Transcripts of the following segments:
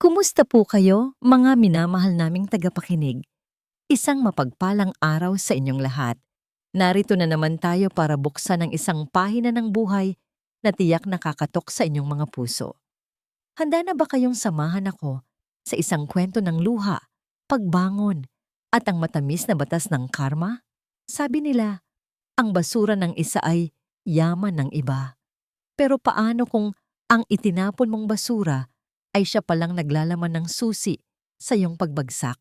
Kumusta po kayo, mga minamahal naming tagapakinig? Isang mapagpalang araw sa inyong lahat. Narito na naman tayo para buksan ang isang pahina ng buhay na tiyak nakakatok sa inyong mga puso. Handa na ba kayong samahan ako sa isang kwento ng luha, pagbangon, at ang matamis na batas ng karma? Sabi nila, ang basura ng isa ay yaman ng iba. Pero paano kung ang itinapon mong basura ay siya palang naglalaman ng susi sa iyong pagbagsak?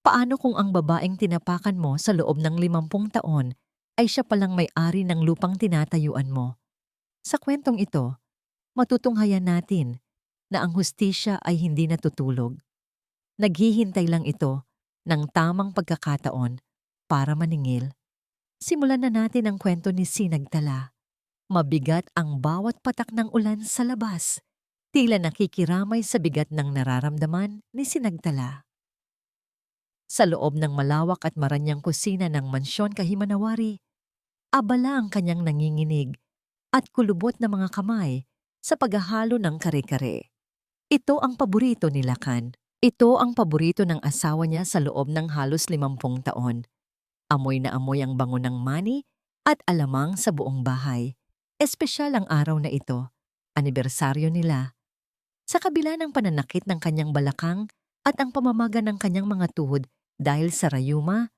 Paano kung ang babaeng tinapakan mo sa loob ng 50 taon ay siya palang may-ari ng lupang tinatayuan mo? Sa kwentong ito, matutunghayan natin na ang hustisya ay hindi natutulog. Naghihintay lang ito ng tamang pagkakataon para maningil. Simulan na natin ang kwento ni Sinagtala. Mabigat ang bawat patak ng ulan sa labas. Tila nakikiramay sa bigat ng nararamdaman ni Sinagtala. Sa loob ng malawak at maranyang kusina ng mansyon Kahimanawari, abala ang kanyang nanginginig at kulubot na mga kamay sa paghahalo ng kare-kare. Ito ang paborito ni Lakan. Ito ang paborito ng asawa niya sa loob ng halos 50 taon. Amoy na amoy ang bango ng mani at alamang sa buong bahay. Espesyal ang araw na ito, anibersaryo nila. Sa kabila ng pananakit ng kanyang balakang at ang pamamaga ng kanyang mga tuhod dahil sa rayuma,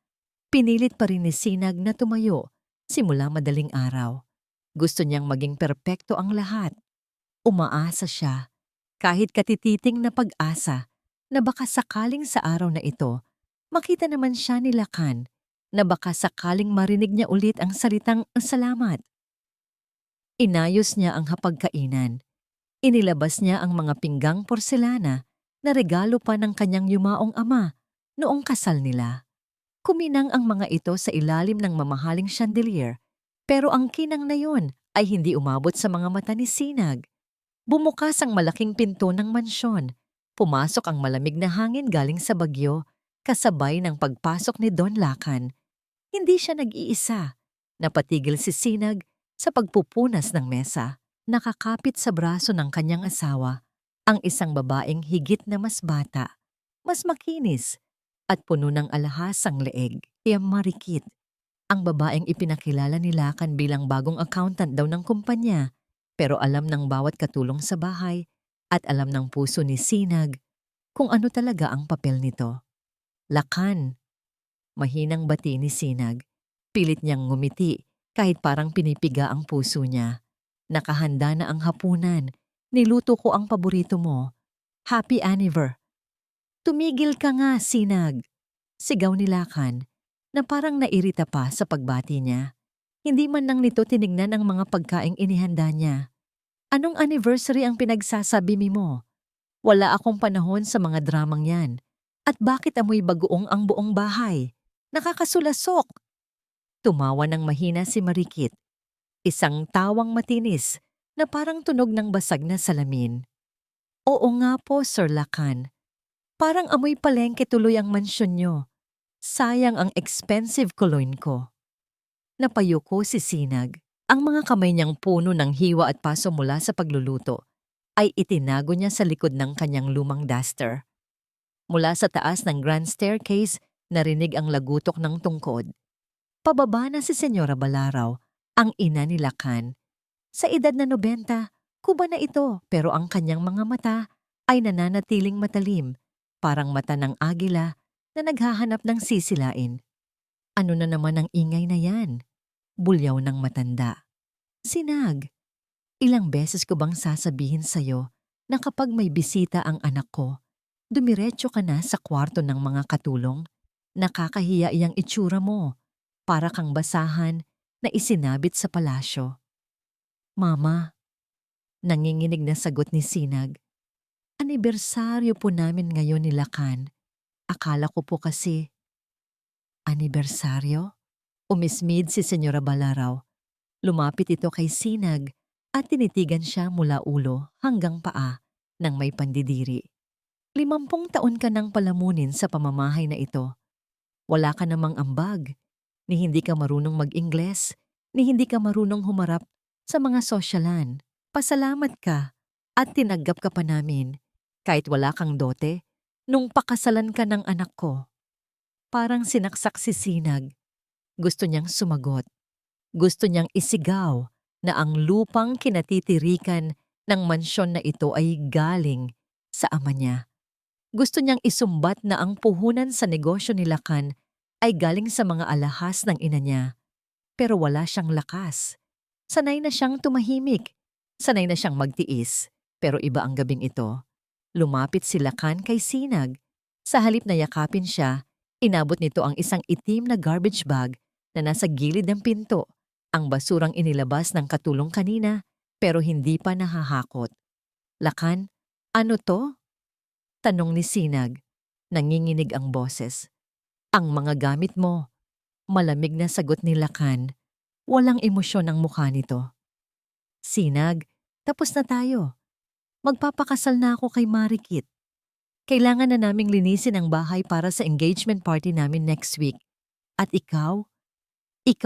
pinilit pa rin ni Sinag na tumayo simula madaling araw. Gusto niyang maging perpekto ang lahat. Umaasa siya, kahit katititing na pag-asa, na baka sakaling sa araw na ito, makita naman siya ni Lakan, na baka sakaling marinig niya ulit ang salitang salamat. Inayos niya ang hapagkainan. Inilabas niya ang mga pinggang porselana na regalo pa ng kanyang yumaong ama noong kasal nila. Kuminang ang mga ito sa ilalim ng mamahaling chandelier, pero ang kinang na yun ay hindi umabot sa mga mata ni Sinag. Bumukas ang malaking pinto ng mansyon. Pumasok ang malamig na hangin galing sa bagyo, kasabay ng pagpasok ni Don Lakan. Hindi siya nag-iisa. Napatigil si Sinag sa pagpupunas ng mesa. Nakakapit sa braso ng kanyang asawa, ang isang babaeng higit na mas bata, mas makinis, at puno ng alahasang leeg. Marikit, ang babaeng ipinakilala ni Lakan bilang bagong accountant daw ng kumpanya, pero alam ng bawat katulong sa bahay at alam ng puso ni Sinag kung ano talaga ang papel nito. Lakan, mahinang bati ni Sinag. Pilit niyang ngumiti kahit parang pinipiga ang puso niya. Nakahanda na ang hapunan. Niluto ko ang paborito mo. Happy Anniver. Tumigil ka nga, Sinag. Sigaw ni Lakan na parang nairita pa sa pagbati niya. Hindi man lang nito tinignan ang mga pagkaing inihanda niya. Anong anniversary ang pinagsasabi mo? Wala akong panahon sa mga dramang yan. At bakit amoy bagoong ang buong bahay? Nakakasulasok. Tumawa ng mahina si Marikit. Isang tawang matinis na parang tunog ng basag na salamin. Oo nga po, Sir Lakan. Parang amoy palengke tuloy ang mansyon nyo. Sayang ang expensive cologne ko. Napayuko si Sinag. Ang mga kamay niyang puno ng hiwa at paso mula sa pagluluto ay itinago niya sa likod ng kanyang lumang duster. Mula sa taas ng grand staircase, narinig ang lagutok ng tungkod. Pababa na si Senyora Balaraw, ang ina ni Lakan. Sa edad na 90, kuba na ito, pero ang kanyang mga mata ay nananatiling matalim, parang mata ng agila na naghahanap ng sisilain. Ano na naman ang ingay na yan? Bulyaw ng matanda. Sinag, ilang beses ko bang sasabihin sa'yo na kapag may bisita ang anak ko, dumiretso ka na sa kwarto ng mga katulong? Nakakahiya iyang itsura mo, para kang basahan na isinabit sa palasyo. Mama, nanginginig na sagot ni Sinag. Anibersaryo po namin ngayon ni Lakan. Akala ko po kasi. Anibersaryo? Umismid si Senyora Balaraw. Lumapit ito kay Sinag at tinitigan siya mula ulo hanggang paa nang may pandidiri. 50 taon ka nang palamunin sa pamamahay na ito. Wala ka namang ambag, ni hindi ka marunong mag-Ingles, ni hindi ka marunong humarap sa mga sosyalan. Pasalamat ka at tinanggap ka pa namin. Kahit wala kang dote, nung pakasalan ka ng anak ko, parang sinaksak si Sinag. Gusto niyang sumagot. Gusto niyang isigaw na ang lupang kinatitirikan ng mansyon na ito ay galing sa ama niya. Gusto niyang isumbat na ang puhunan sa negosyo ni Lakan ay galing sa mga alahas ng ina niya. Pero wala siyang lakas. Sanay na siyang tumahimik. Sanay na siyang magtiis. Pero iba ang gabing ito. Lumapit si Lakan kay Sinag. Sa halip na yakapin siya, inabot nito ang isang itim na garbage bag na nasa gilid ng pinto. Ang basurang inilabas ng katulong kanina pero hindi pa nahahakot. Lakan, ano to? Tanong ni Sinag. Nanginginig ang boses. Ang mga gamit mo. Malamig na sagot ni Lakan. Walang emosyon ang mukha nito. Sinag, tapos na tayo. Magpapakasal na ako kay Marikit. Kailangan na naming linisin ang bahay para sa engagement party namin next week. At ikaw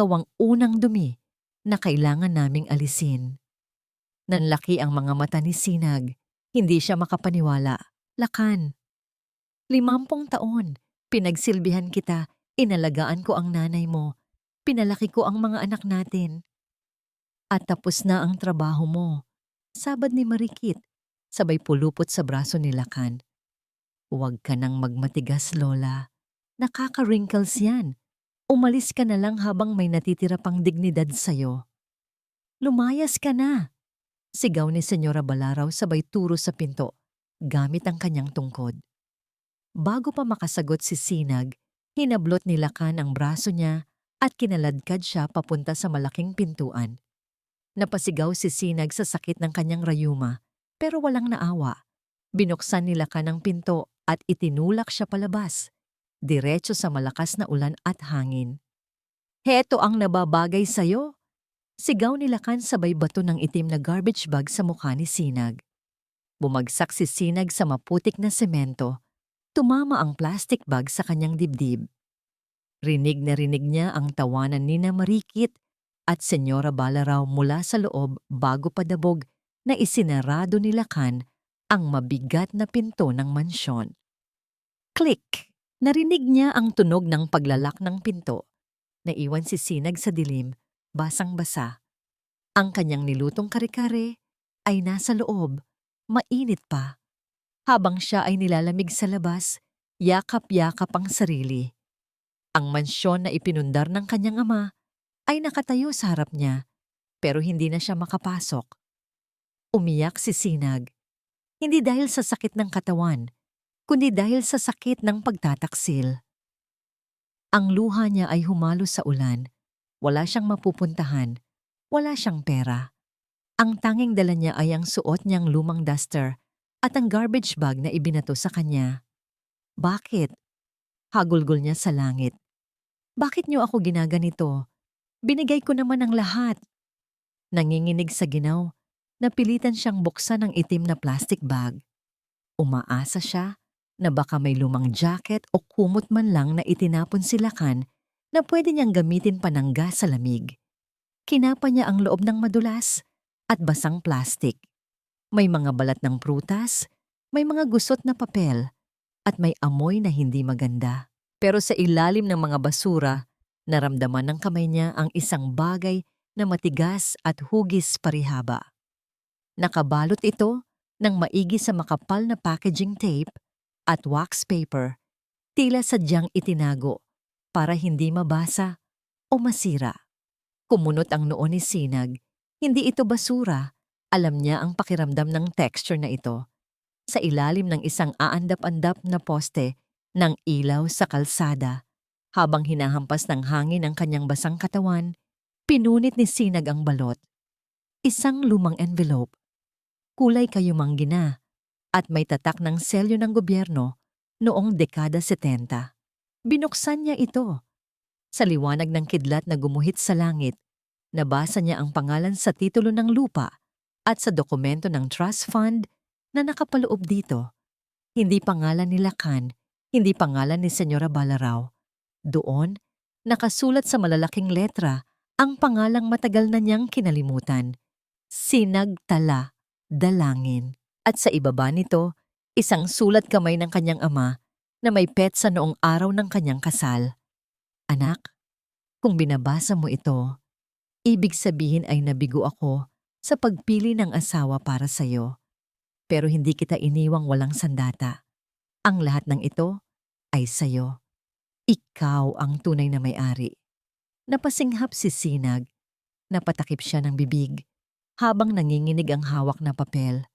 ang unang dumi na kailangan naming alisin. Nanlaki ang mga mata ni Sinag. Hindi siya makapaniwala. Lakan, 50 taon. Pinagsilbihan kita. Inalagaan ko ang nanay mo. Pinalaki ko ang mga anak natin. At tapos na ang trabaho mo. Sabad ni Marikit. Sabay pulupot sa braso ni Lakan. Huwag ka nang magmatigas, Lola. Nakaka-wrinkles yan. Umalis ka na lang habang may natitira pang dignidad sa'yo. Lumayas ka na. Sigaw ni Senyora Balaraw sabay turo sa pinto, gamit ang kanyang tungkod. Bago pa makasagot si Sinag, hinablot ni Lakan ang braso niya at kinaladkad siya papunta sa malaking pintuan. Napasigaw si Sinag sa sakit ng kanyang rayuma, pero walang naawa. Binuksan ni Lakan ang pinto at itinulak siya palabas, diretso sa malakas na ulan at hangin. Heto ang nababagay sa'yo! Sigaw ni Lakan sabay bato ng itim na garbage bag sa mukha ni Sinag. Bumagsak si Sinag sa maputik na semento. Tumama ang plastic bag sa kanyang dibdib. Rinig na rinig niya ang tawanan ni na Marikit at Senyora Balaraw mula sa loob bago padabog na isinarado ni Lakan ang mabigat na pinto ng mansyon. Click! Narinig niya ang tunog ng paglalak ng pinto. Naiwan si Sinag sa dilim, basang-basa. Ang kanyang nilutong kare-kare ay nasa loob, mainit pa. Habang siya ay nilalamig sa labas, yakap-yakap ang sarili. Ang mansyon na ipinundar ng kanyang ama ay nakatayo sa harap niya, pero hindi na siya makapasok. Umiyak si Sinag, hindi dahil sa sakit ng katawan, kundi dahil sa sakit ng pagtataksil. Ang luha niya ay humalo sa ulan. Wala siyang mapupuntahan. Wala siyang pera. Ang tanging dala niya ay ang suot niyang lumang duster at ang garbage bag na ibinato sa kanya. Bakit? Hagulgol niya sa langit. Bakit niyo ako ginaganito? Binigay ko naman ang lahat. Nanginginig sa ginaw, napilitan siyang buksan ang itim na plastic bag. Umaasa siya na baka may lumang jacket o kumot man lang na itinapon si Lakan na pwede niyang gamitin panangga sa lamig. Kinapa niya ang loob ng madulas at basang plastik. May mga balat ng prutas, may mga gusot na papel, at may amoy na hindi maganda. Pero sa ilalim ng mga basura, naramdaman ng kamay niya ang isang bagay na matigas at hugis parihaba. Nakabalot ito ng maigi sa makapal na packaging tape at wax paper, tila sadyang itinago para hindi mabasa o masira. Kumunot ang noo ni Sinag. Hindi ito basura. Alam niya ang pakiramdam ng texture na ito. Sa ilalim ng isang aandap-andap na poste ng ilaw sa kalsada, habang hinahampas ng hangin ang kanyang basang katawan, pinunit ni Sinag ang balot. Isang lumang envelope. Kulay kayumanggi na at may tatak ng selyo ng gobyerno noong dekada 70. Binuksan niya ito. Sa liwanag ng kidlat na gumuhit sa langit, nabasa niya ang pangalan sa titulo ng lupa at sa dokumento ng trust fund na nakapaloob dito. Hindi pangalan ni Lakan, hindi pangalan ni Senyora Balaraw. Doon, nakasulat sa malalaking letra ang pangalang matagal na niyang kinalimutan. Sinagtala, Dalangin. At sa ibaba nito, Isang sulat kamay ng kanyang ama na may petsa noong araw ng kanyang kasal. Anak, kung binabasa mo ito, ibig sabihin ay nabigo ako sa pagpili ng asawa para sa'yo. Pero hindi kita iniwang walang sandata. Ang lahat ng ito ay sa'yo. Ikaw ang tunay na may-ari. Napasinghap si Sinag. Napatakip siya ng bibig habang nanginginig ang hawak na papel.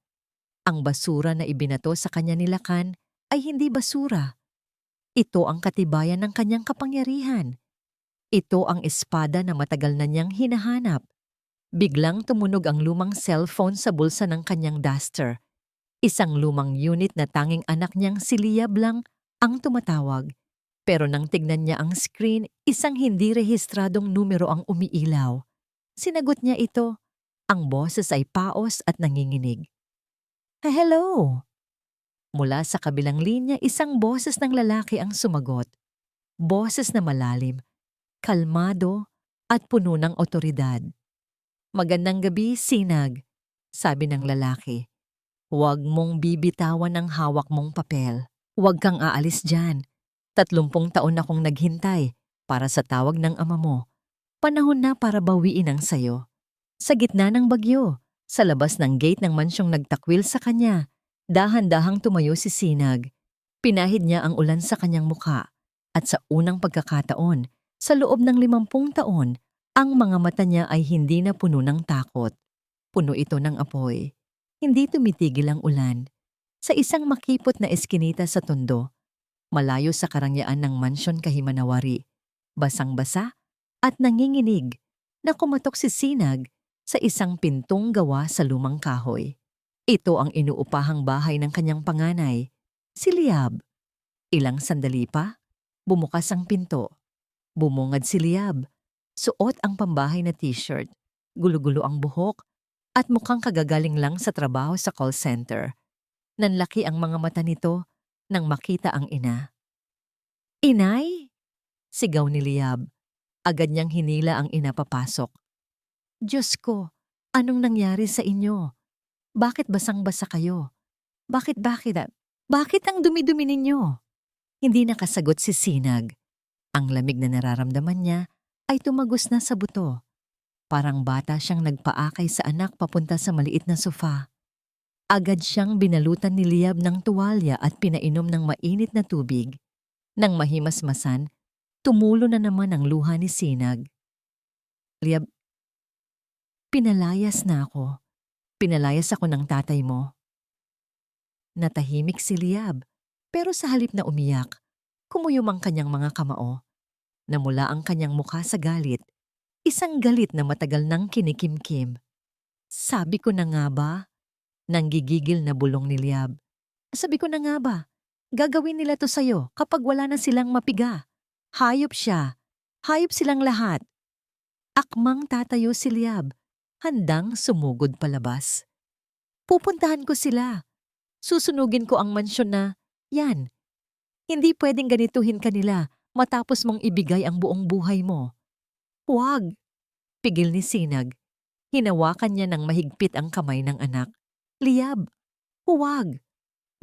Ang basura na ibinato sa kanya ni Lakan ay hindi basura. Ito ang katibayan ng kanyang kapangyarihan. Ito ang espada na matagal na niyang hinahanap. Biglang tumunog ang lumang cellphone sa bulsa ng kanyang duster. Isang lumang unit na tanging anak niyang si Liab lang ang tumatawag. Pero nang tignan niya ang screen, isang hindi rehistradong numero ang umiilaw. Sinagot niya ito. Ang boses ay paos at nanginginig. Hello! Mula sa kabilang linya, isang boses ng lalaki ang sumagot. Boses na malalim, kalmado at puno ng otoridad. Magandang gabi, Sinag, sabi ng lalaki. Huwag mong bibitawan ang hawak mong papel. Huwag kang aalis dyan. 30 taon akong naghintay para sa tawag ng ama mo. Panahon na para bawiin ang sayo. Sa gitna ng bagyo, sa labas ng gate ng mansyong nagtakwil sa kanya, dahan-dahang tumayo si Sinag. Pinahid niya ang ulan sa kanyang mukha. At sa unang pagkakataon, sa loob ng 50 taon, ang mga mata niya ay hindi na puno ng takot. Puno ito ng apoy. Hindi tumitigil ang ulan. Sa isang makipot na eskinita sa Tondo, malayo sa karangyaan ng mansyon Kahimanawari, basang-basa at nanginginig na kumatok si Sinag sa isang pintong gawa sa lumang kahoy. Ito ang inuupahang bahay ng kanyang panganay, si Liab. Ilang sandali pa, bumukas ang pinto. Bumungad si Liab. Suot ang pambahay na t-shirt, gulo-gulo ang buhok, at mukhang kagagaling lang sa trabaho sa call center. Nanlaki ang mga mata nito nang makita ang ina. Inay! Sigaw ni Liab. Agad niyang hinila ang ina papasok. Diyos ko, anong nangyari sa inyo? Bakit basang-basa kayo? Bakit? Bakit ang dumi-dumi ninyo? Hindi nakasagot si Sinag. Ang lamig na nararamdaman niya ay tumagos na sa buto. Parang bata siyang nagpaakay sa anak papunta sa maliit na sofa. Agad siyang binalutan ni Liab ng tuwalya at pinainom ng mainit na tubig. Nang mahimasmasan, tumulo na naman ang luha ni Sinag. Liab, pinalayas na ako. Pinalayas ako ng tatay mo. Natahimik si Liab, pero sa halip na umiyak, kumuyom ang kanyang mga kamao. Namula ang kanyang mukha sa galit, isang galit na matagal nang kinikimkim. Sabi ko na nga ba? Nanggigigil na bulong ni Liab. Sabi ko na nga ba? Gagawin nila to sa'yo kapag wala na silang mapiga. Hayop siya. Hayop silang lahat. Akmang tatayo si Liab, handang sumugod palabas. Pupuntahan ko sila. Susunugin ko ang mansyon na, yan. Hindi pwedeng ganituhin kanila matapos mong ibigay ang buong buhay mo. Huwag! Pigil ni Sinag. Hinawakan niya ng mahigpit ang kamay ng anak. Liab, huwag!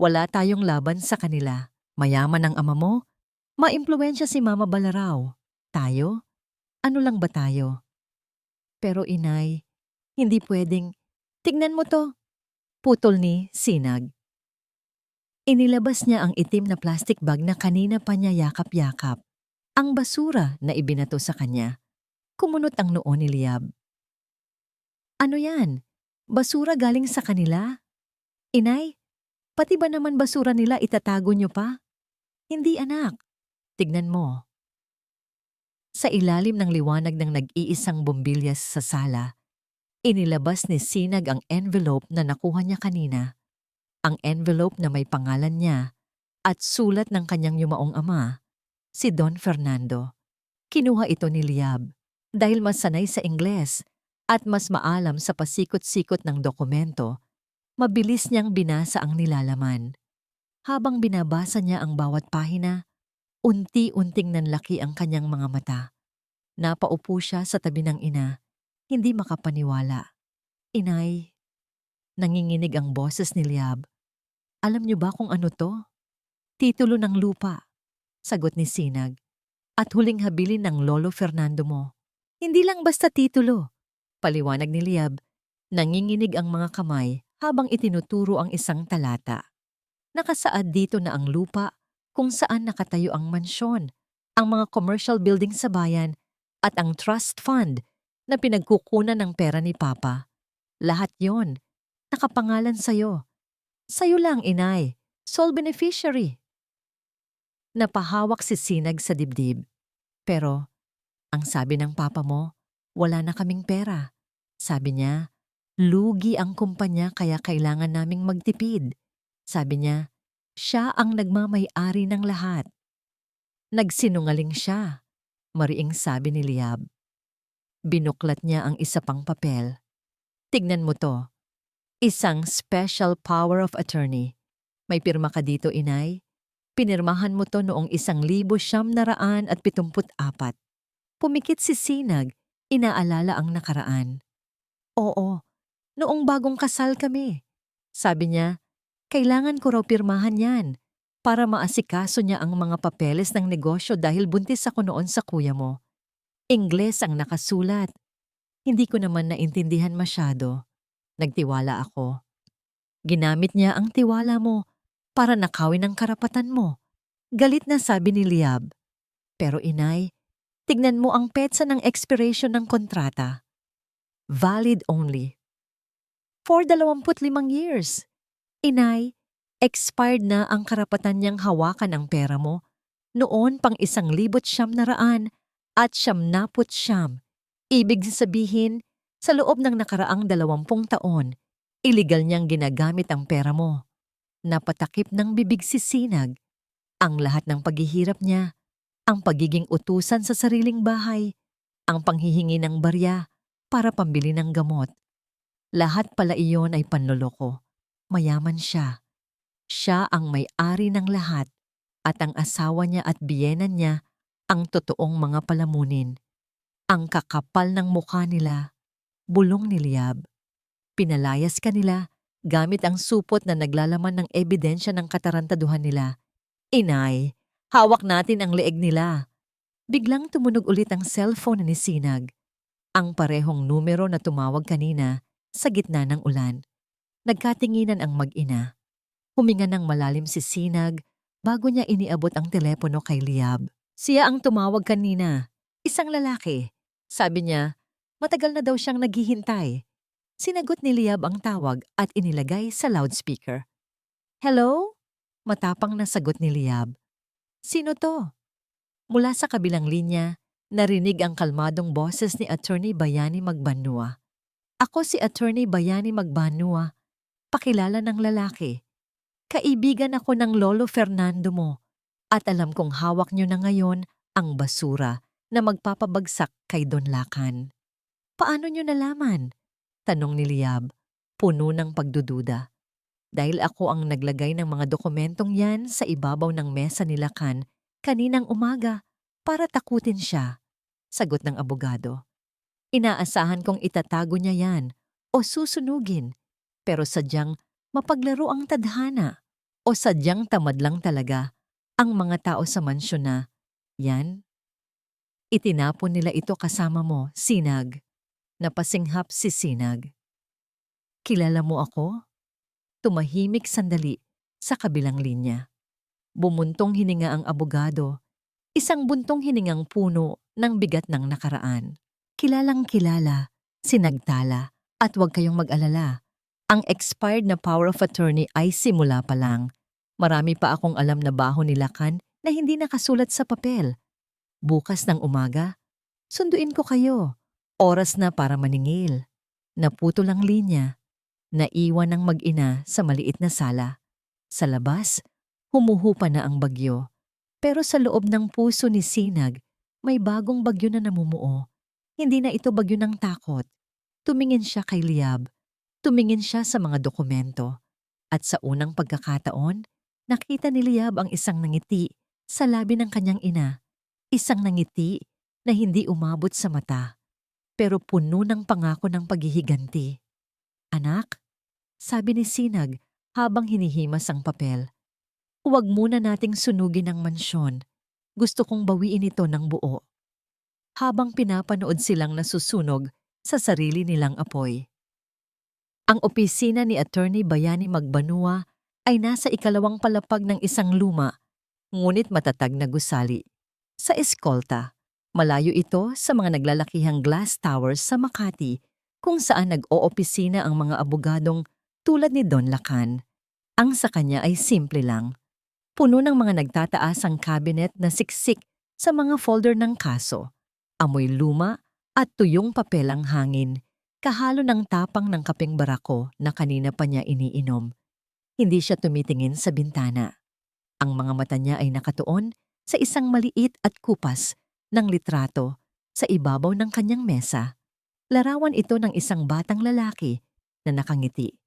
Wala tayong laban sa kanila. Mayaman ang ama mo. Maimpluwensya si Mama Balaraw. Tayo? Ano lang ba tayo? Pero inay, hindi pwedeng. Tignan mo to. Putol ni Sinag. Inilabas niya ang itim na plastic bag na kanina pa niya yakap-yakap. Ang basura na ibinato sa kanya. Kumunot ang noo ni Liab. Ano yan? Basura galing sa kanila? Inay, pati ba naman basura nila itatago niyo pa? Hindi anak. Tignan mo. Sa ilalim ng liwanag ng nag-iisang bombilyas sa sala, inilabas ni Sinag ang envelope na nakuha niya kanina. Ang envelope na may pangalan niya at sulat ng kanyang yumaong ama, si Don Fernando. Kinuha ito ni Liab dahil mas sanay sa Ingles at mas maalam sa pasikot-sikot ng dokumento. Mabilis niyang binasa ang nilalaman. Habang binabasa niya ang bawat pahina, unti-unting nanlaki ang kanyang mga mata. Napaupo siya sa tabi ng ina, hindi makapaniwala. Inay, nanginginig ang boses ni Liab. Alam niyo ba kung ano to? Titulo ng lupa, sagot ni Sinag. At huling habilin ng Lolo Fernando mo. Hindi lang basta titulo, paliwanag ni Liab. Nanginginig ang mga kamay habang itinuturo ang isang talata. Nakasaad dito na ang lupa kung saan nakatayo ang mansyon, ang mga commercial building sa bayan, at ang trust fund na pinagkukunan ng pera ni Papa. Lahat yon, nakapangalan sa'yo. Sa'yo lang, inay. Sole beneficiary. Napahawak si Sinag sa dibdib. Pero, ang sabi ng Papa mo, wala na kaming pera. Sabi niya, lugi ang kumpanya kaya kailangan naming magtipid. Sabi niya, siya ang nagmamay-ari ng lahat. Nagsinungaling siya, mariing sabi ni Liab. Binuklat niya ang isa pang papel. Tignan mo to. Isang special power of attorney. May pirma ka dito, inay. Pinirmahan mo to noong 1974. Pumikit si Sinag, inaalala ang nakaraan. Oo, noong bagong kasal kami. Sabi niya, kailangan ko raw pirmahan yan para maasikaso niya ang mga papeles ng negosyo dahil buntis ako noon sa kuya mo. Ingles ang nakasulat. Hindi ko naman naintindihan masyado. Nagtiwala ako. Ginamit niya ang tiwala mo para nakawin ang karapatan mo. Galit na sabi ni Liab. Pero inay, tignan mo ang petsa ng expiration ng kontrata. Valid only. For 25 years. Inay, expired na ang karapatan niyang hawakan ang pera mo noon pang 1900 at 1999. Ibig sabihin, sa loob ng nakaraang 20 taon, iligal niyang ginagamit ang pera mo. Napatakip ng bibig si Sinag. Ang lahat ng paghihirap niya, ang pagiging utusan sa sariling bahay, ang panghihingi ng barya para pambili ng gamot. Lahat pala iyon ay panloloko. Mayaman siya. Siya ang may-ari ng lahat at ang asawa niya at biyenan niya ang totoong mga palamunin. Ang kakapal ng mukha nila, bulong ni Liab. Pinalayas kanila gamit ang supot na naglalaman ng ebidensya ng katarantaduhan nila. Inay, hawak natin ang leeg nila. Biglang tumunog ulit ang cellphone ni Sinag. Ang parehong numero na tumawag kanina sa gitna ng ulan. Nagkatinginan ang mag-ina. Huminga ng malalim si Sinag bago niya iniabot ang telepono kay Liab. Siya ang tumawag kanina. Isang lalaki. Sabi niya, matagal na daw siyang naghihintay. Sinagot ni Liab ang tawag at inilagay sa loudspeaker. Hello? Matapang na sagot ni Liab. Sino to? Mula sa kabilang linya, narinig ang kalmadong boses ni Attorney Bayani Magbanua. Ako si Attorney Bayani Magbanua. Pakilala ng lalaki. Kaibigan ako ng Lolo Fernando mo at alam kong hawak niyo na ngayon ang basura na magpapabagsak kay Don Lacan. Paano niyo nalaman? Tanong ni Liab, puno ng pagdududa. Dahil ako ang naglagay ng mga dokumentong yan sa ibabaw ng mesa ni Lacan kaninang umaga para takutin siya, sagot ng abogado. Inaasahan kong itatago niya yan o susunugin, pero sadyang mapaglaro ang tadhana o sadyang tamad lang talaga ang mga tao sa mansyon na, yan. Itinapon nila ito kasama mo, Sinag. Napasinghap si Sinag. Kilala mo ako? Tumahimik sandali sa kabilang linya. Bumuntong hininga ang abogado, isang buntong hiningang puno ng bigat ng nakaraan. Kilalang kilala, sinagtala, at huwag kayong mag-alala. Ang expired na power of attorney ay simula pa lang. Marami pa akong alam na baho ni Lacan na hindi nakasulat sa papel. Bukas ng umaga, sunduin ko kayo. Oras na para maningil. Naputol ang linya. Naiwan ng mag-ina sa maliit na sala. Sa labas, humuhupa na ang bagyo. Pero sa loob ng puso ni Sinag, may bagong bagyo na namumuo. Hindi na ito bagyo ng takot. Tumingin siya kay Liab. Tumingin siya sa mga dokumento. At sa unang pagkakataon, nakita ni Liab ang isang nangiti sa labi ng kanyang ina. Isang nangiti na hindi umabot sa mata, pero puno ng pangako ng paghihiganti. Anak, sabi ni Sinag habang hinihimas ang papel. Huwag muna nating sunugin ang mansyon. Gusto kong bawiin ito ng buo. Habang pinapanood silang nasusunog sa sarili nilang apoy. Ang opisina ni Attorney Bayani Magbanua ay nasa ikalawang palapag ng isang luma, ngunit matatag na gusali. Sa eskolta, malayo ito sa mga naglalakihang glass towers sa Makati kung saan nag-oopisina ang mga abogadong tulad ni Don Lacan. Ang sa kanya ay simple lang. Puno ng mga nagtataasang cabinet na siksik sa mga folder ng kaso. Amoy luma at tuyong papel ang hangin, kahalo ng tapang ng kapeng barako na kanina pa niya iniinom. Hindi siya tumitingin sa bintana. Ang mga mata niya ay nakatuon sa isang maliit at kupas ng litrato sa ibabaw ng kanyang mesa. Larawan ito ng isang batang lalaki na nakangiti.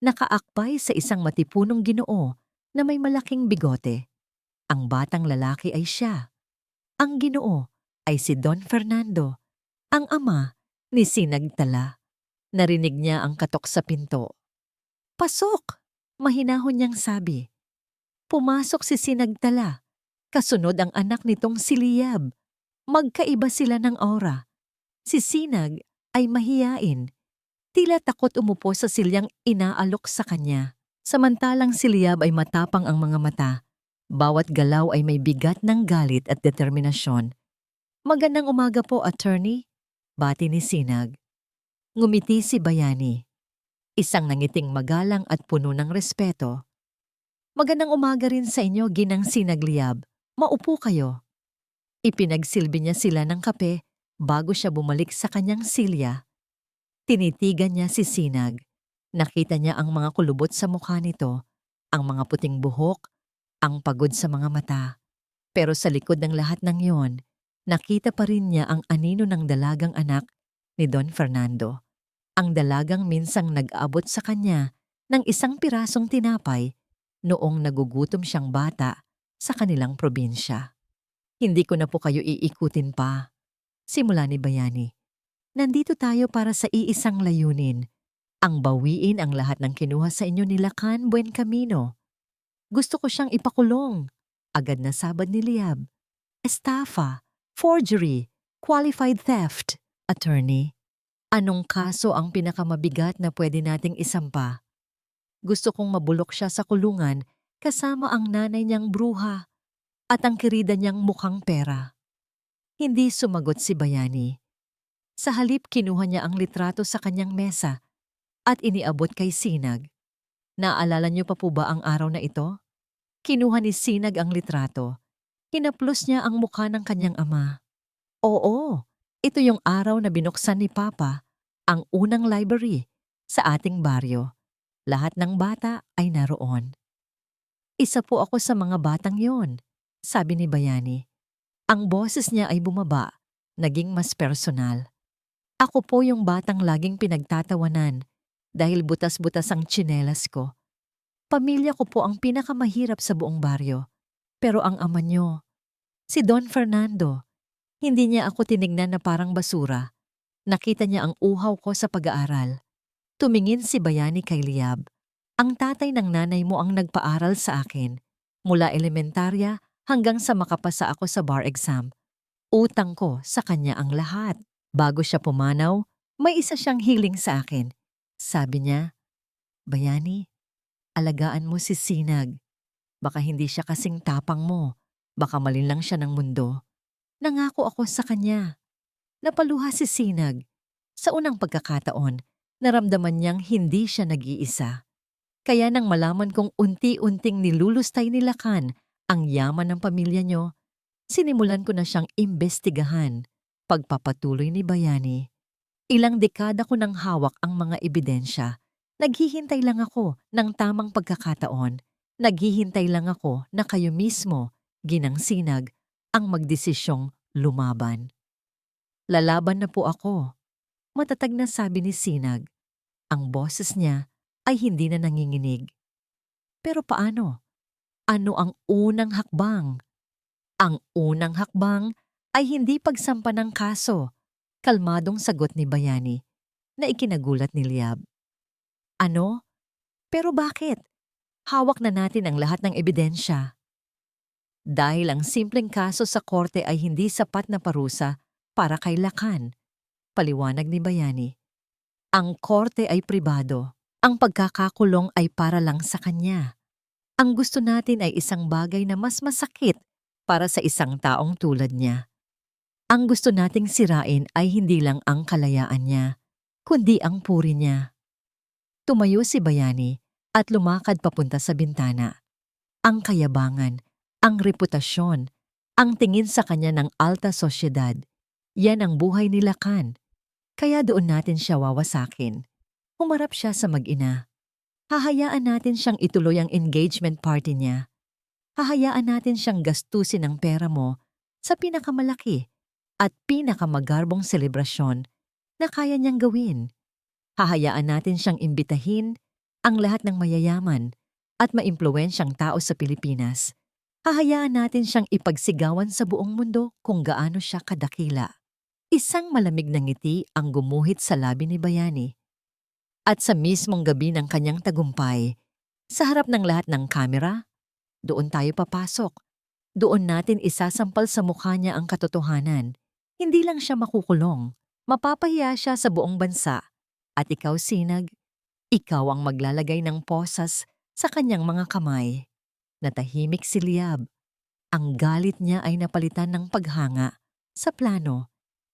Nakaakbay sa isang matipunong Ginoo na may malaking bigote. Ang batang lalaki ay siya. Ang Ginoo ay si Don Fernando, ang ama ni Sinagtala. Narinig niya ang katok sa pinto. "Pasok!" Mahinahon niyang sabi. Pumasok si Sinagtala. Kasunod ang anak nitong si Liab. Magkaiba sila ng aura. Si Sinag ay mahiyain. Tila takot umupo sa silyang inaalok sa kanya. Samantalang si Liab ay matapang ang mga mata. Bawat galaw ay may bigat ng galit at determinasyon. "Magandang umaga po, attorney," bati ni Sinag. Ngumiti si Bayani. Isang nangiting magalang at puno ng respeto. "Magandang umaga rin sa inyo, Ginang Sinag Liab. Maupo kayo." Ipinagsilbi niya sila ng kape bago siya bumalik sa kanyang silya. Tinitigan niya si Sinag. Nakita niya ang mga kulubot sa mukha nito, ang mga puting buhok, ang pagod sa mga mata. Pero sa likod ng lahat ng yon, nakita pa rin niya ang anino ng dalagang anak ni Don Fernando. Ang dalagang minsang nag-abot sa kanya ng isang pirasong tinapay noong nagugutom siyang bata sa kanilang probinsya. "Hindi ko na po kayo iikutin pa," simula ni Bayani. "Nandito tayo para sa iisang layunin, ang bawiin ang lahat ng kinuha sa inyo ni Lacan Buencamino. Gusto ko siyang ipakulong," agad na sabad ni Liab. "Estafa, forgery, qualified theft, attorney. Anong kaso ang pinakamabigat na pwede nating isampa? Gusto kong mabulok siya sa kulungan kasama ang nanay niyang bruha at ang kirida niyang mukhang pera." Hindi sumagot si Bayani. Sa halip kinuha niya ang litrato sa kanyang mesa at iniabot kay Sinag. "Naalala niyo pa po ba ang araw na ito?" Kinuha ni Sinag ang litrato. Hinaplos niya ang mukha ng kanyang ama. "Oo, ito yung araw na binuksan ni Papa ang unang library sa ating baryo. Lahat ng bata ay naroon." "Isa po ako sa mga batang yon," sabi ni Bayani. Ang boses niya ay bumaba, naging mas personal. "Ako po yung batang laging pinagtatawanan dahil butas-butas ang tsinelas ko. Pamilya ko po ang pinakamahirap sa buong baryo. Pero ang ama niyo, si Don Fernando, hindi niya ako tinignan na parang basura. Nakita niya ang uhaw ko sa pag-aaral." Tumingin si Bayani kay Liab. "Ang tatay ng nanay mo ang nagpaaral sa akin, mula elementarya hanggang sa makapasa ako sa bar exam. Utang ko sa kanya ang lahat." Bago siya pumanaw, may isa siyang hiling sa akin. Sabi niya, "Bayani, alagaan mo si Sinag. Baka hindi siya kasing tapang mo. Baka malinlang siya ng mundo." Nangako ako sa kanya. Napaluha si Sinag. Sa unang pagkakataon, naramdaman niyang hindi siya nag-iisa. Kaya nang malaman kong unti-unting nilulustay ni Lacan ang yaman ng pamilya niyo, sinimulan ko na siyang imbestigahan. Pagpapatuloy ni Bayani. "Ilang dekada ko nang hawak ang mga ebidensya. Naghihintay lang ako ng tamang pagkakataon. Naghihintay lang ako na kayo mismo, Ginang Sinag, ang magdesisyong lumaban." "Lalaban na po ako," matatag na sabi ni Sinag. Ang boses niya ay hindi na nanginginig. "Pero paano? Ano ang unang hakbang?" "Ang unang hakbang ay hindi pagsampa ng kaso," kalmadong sagot ni Bayani, na ikinagulat ni Liab. "Ano? Pero bakit? Hawak na natin ang lahat ng ebidensya. Dahil ang simpleng kaso sa korte ay hindi sapat na parusa para kay Lacan, paliwanag ni Bayani. Ang korte ay pribado. Ang pagkakakulong ay para lang sa kanya. Ang gusto natin ay isang bagay na mas masakit para sa isang taong tulad niya. Ang gusto nating sirain ay hindi lang ang kalayaan niya, kundi ang puri niya. Tumayo si Bayani at lumakad papunta sa bintana. Ang kayabangan, ang reputasyon, ang tingin sa kanya ng alta sosyedad, yan ang buhay ni Lacan. Kaya doon natin siya wawasakin. Humarap siya sa mag-ina. Hahayaan natin siyang ituloy ang engagement party niya. Hahayaan natin siyang gastusin ang pera mo sa pinakamalaki at pinakamagarbong selebrasyon na kaya niyang gawin. Hahayaan natin siyang imbitahin ang lahat ng mayayaman at maimpluwensyang tao sa Pilipinas. Hahayaan natin siyang ipagsigawan sa buong mundo kung gaano siya kadakila. Isang malamig na ngiti ang gumuhit sa labi ni Bayani. At sa mismong gabi ng kanyang tagumpay, sa harap ng lahat ng kamera, doon tayo papasok. Doon natin isasampal sa mukha niya ang katotohanan. Hindi lang siya makukulong, mapapahiya siya sa buong bansa. At ikaw, Sinag, ikaw ang maglalagay ng posas sa kanyang mga kamay. Natahimik si Liab. Ang galit niya ay napalitan ng paghanga sa plano.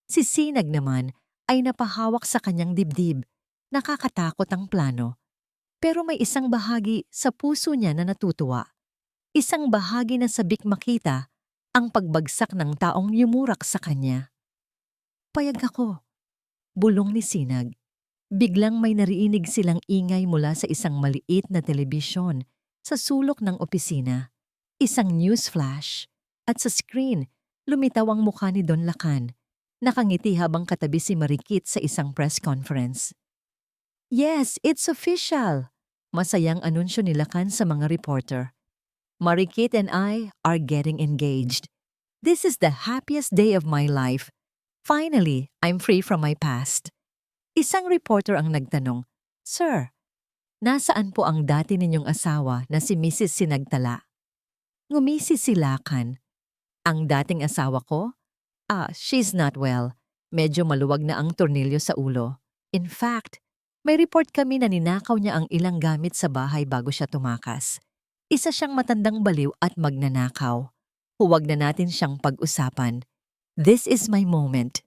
Si Sinag naman ay napahawak sa kanyang dibdib. Nakakatakot ang plano. Pero may isang bahagi sa puso niya na natutuwa. Isang bahagi na sabik makita ang pagbagsak ng taong yumurak sa kanya. Payag ako, bulong ni Sinag. Biglang may narinig silang ingay mula sa isang maliit na telebisyon sa sulok ng opisina. Isang news flash. At sa screen, lumitaw ang mukha ni Don Lacan. Nakangiti habang katabi si Marikit sa isang press conference. Yes, it's official! Masayang anunsyo ni Lacan sa mga reporter. Marikit and I are getting engaged. This is the happiest day of my life. Finally, I'm free from my past. Isang reporter ang nagtanong, Sir, nasaan po ang dati ninyong asawa na si Mrs. Sinagtala? Ngumisi si Lacan. Ang dating asawa ko? She's not well. Medyo maluwag na ang tornilyo sa ulo. In fact, may report kami na ninakaw niya ang ilang gamit sa bahay bago siya tumakas. Isa siyang matandang baliw at magnanakaw. Huwag na natin siyang pag-usapan. This is my moment.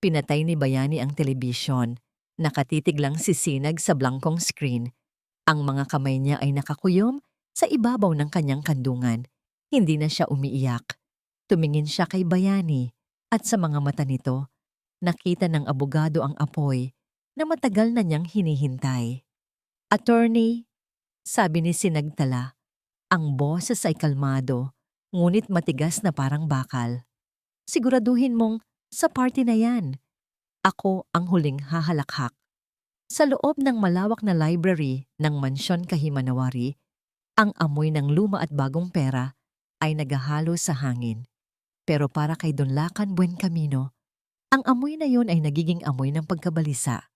Pinatay ni Bayani ang telebisyon. Nakatitig lang si Sinag sa blankong screen. Ang mga kamay niya ay nakakuyom sa ibabaw ng kanyang kandungan. Hindi na siya umiiyak. Tumingin siya kay Bayani at sa mga mata nito, nakita ng abogado ang apoy na matagal na niyang hinihintay. Attorney, sabi ni Sinagtala, ang boses ay kalmado, ngunit matigas na parang bakal. Siguraduhin mong sa party na yan. Ako ang huling hahalakhak. Sa loob ng malawak na library ng mansyon Kahimanawari, ang amoy ng luma at bagong pera ay naghahalo sa hangin. Pero para kay Don Lacan Buencamino, ang amoy na yon ay nagiging amoy ng pagkabalisa.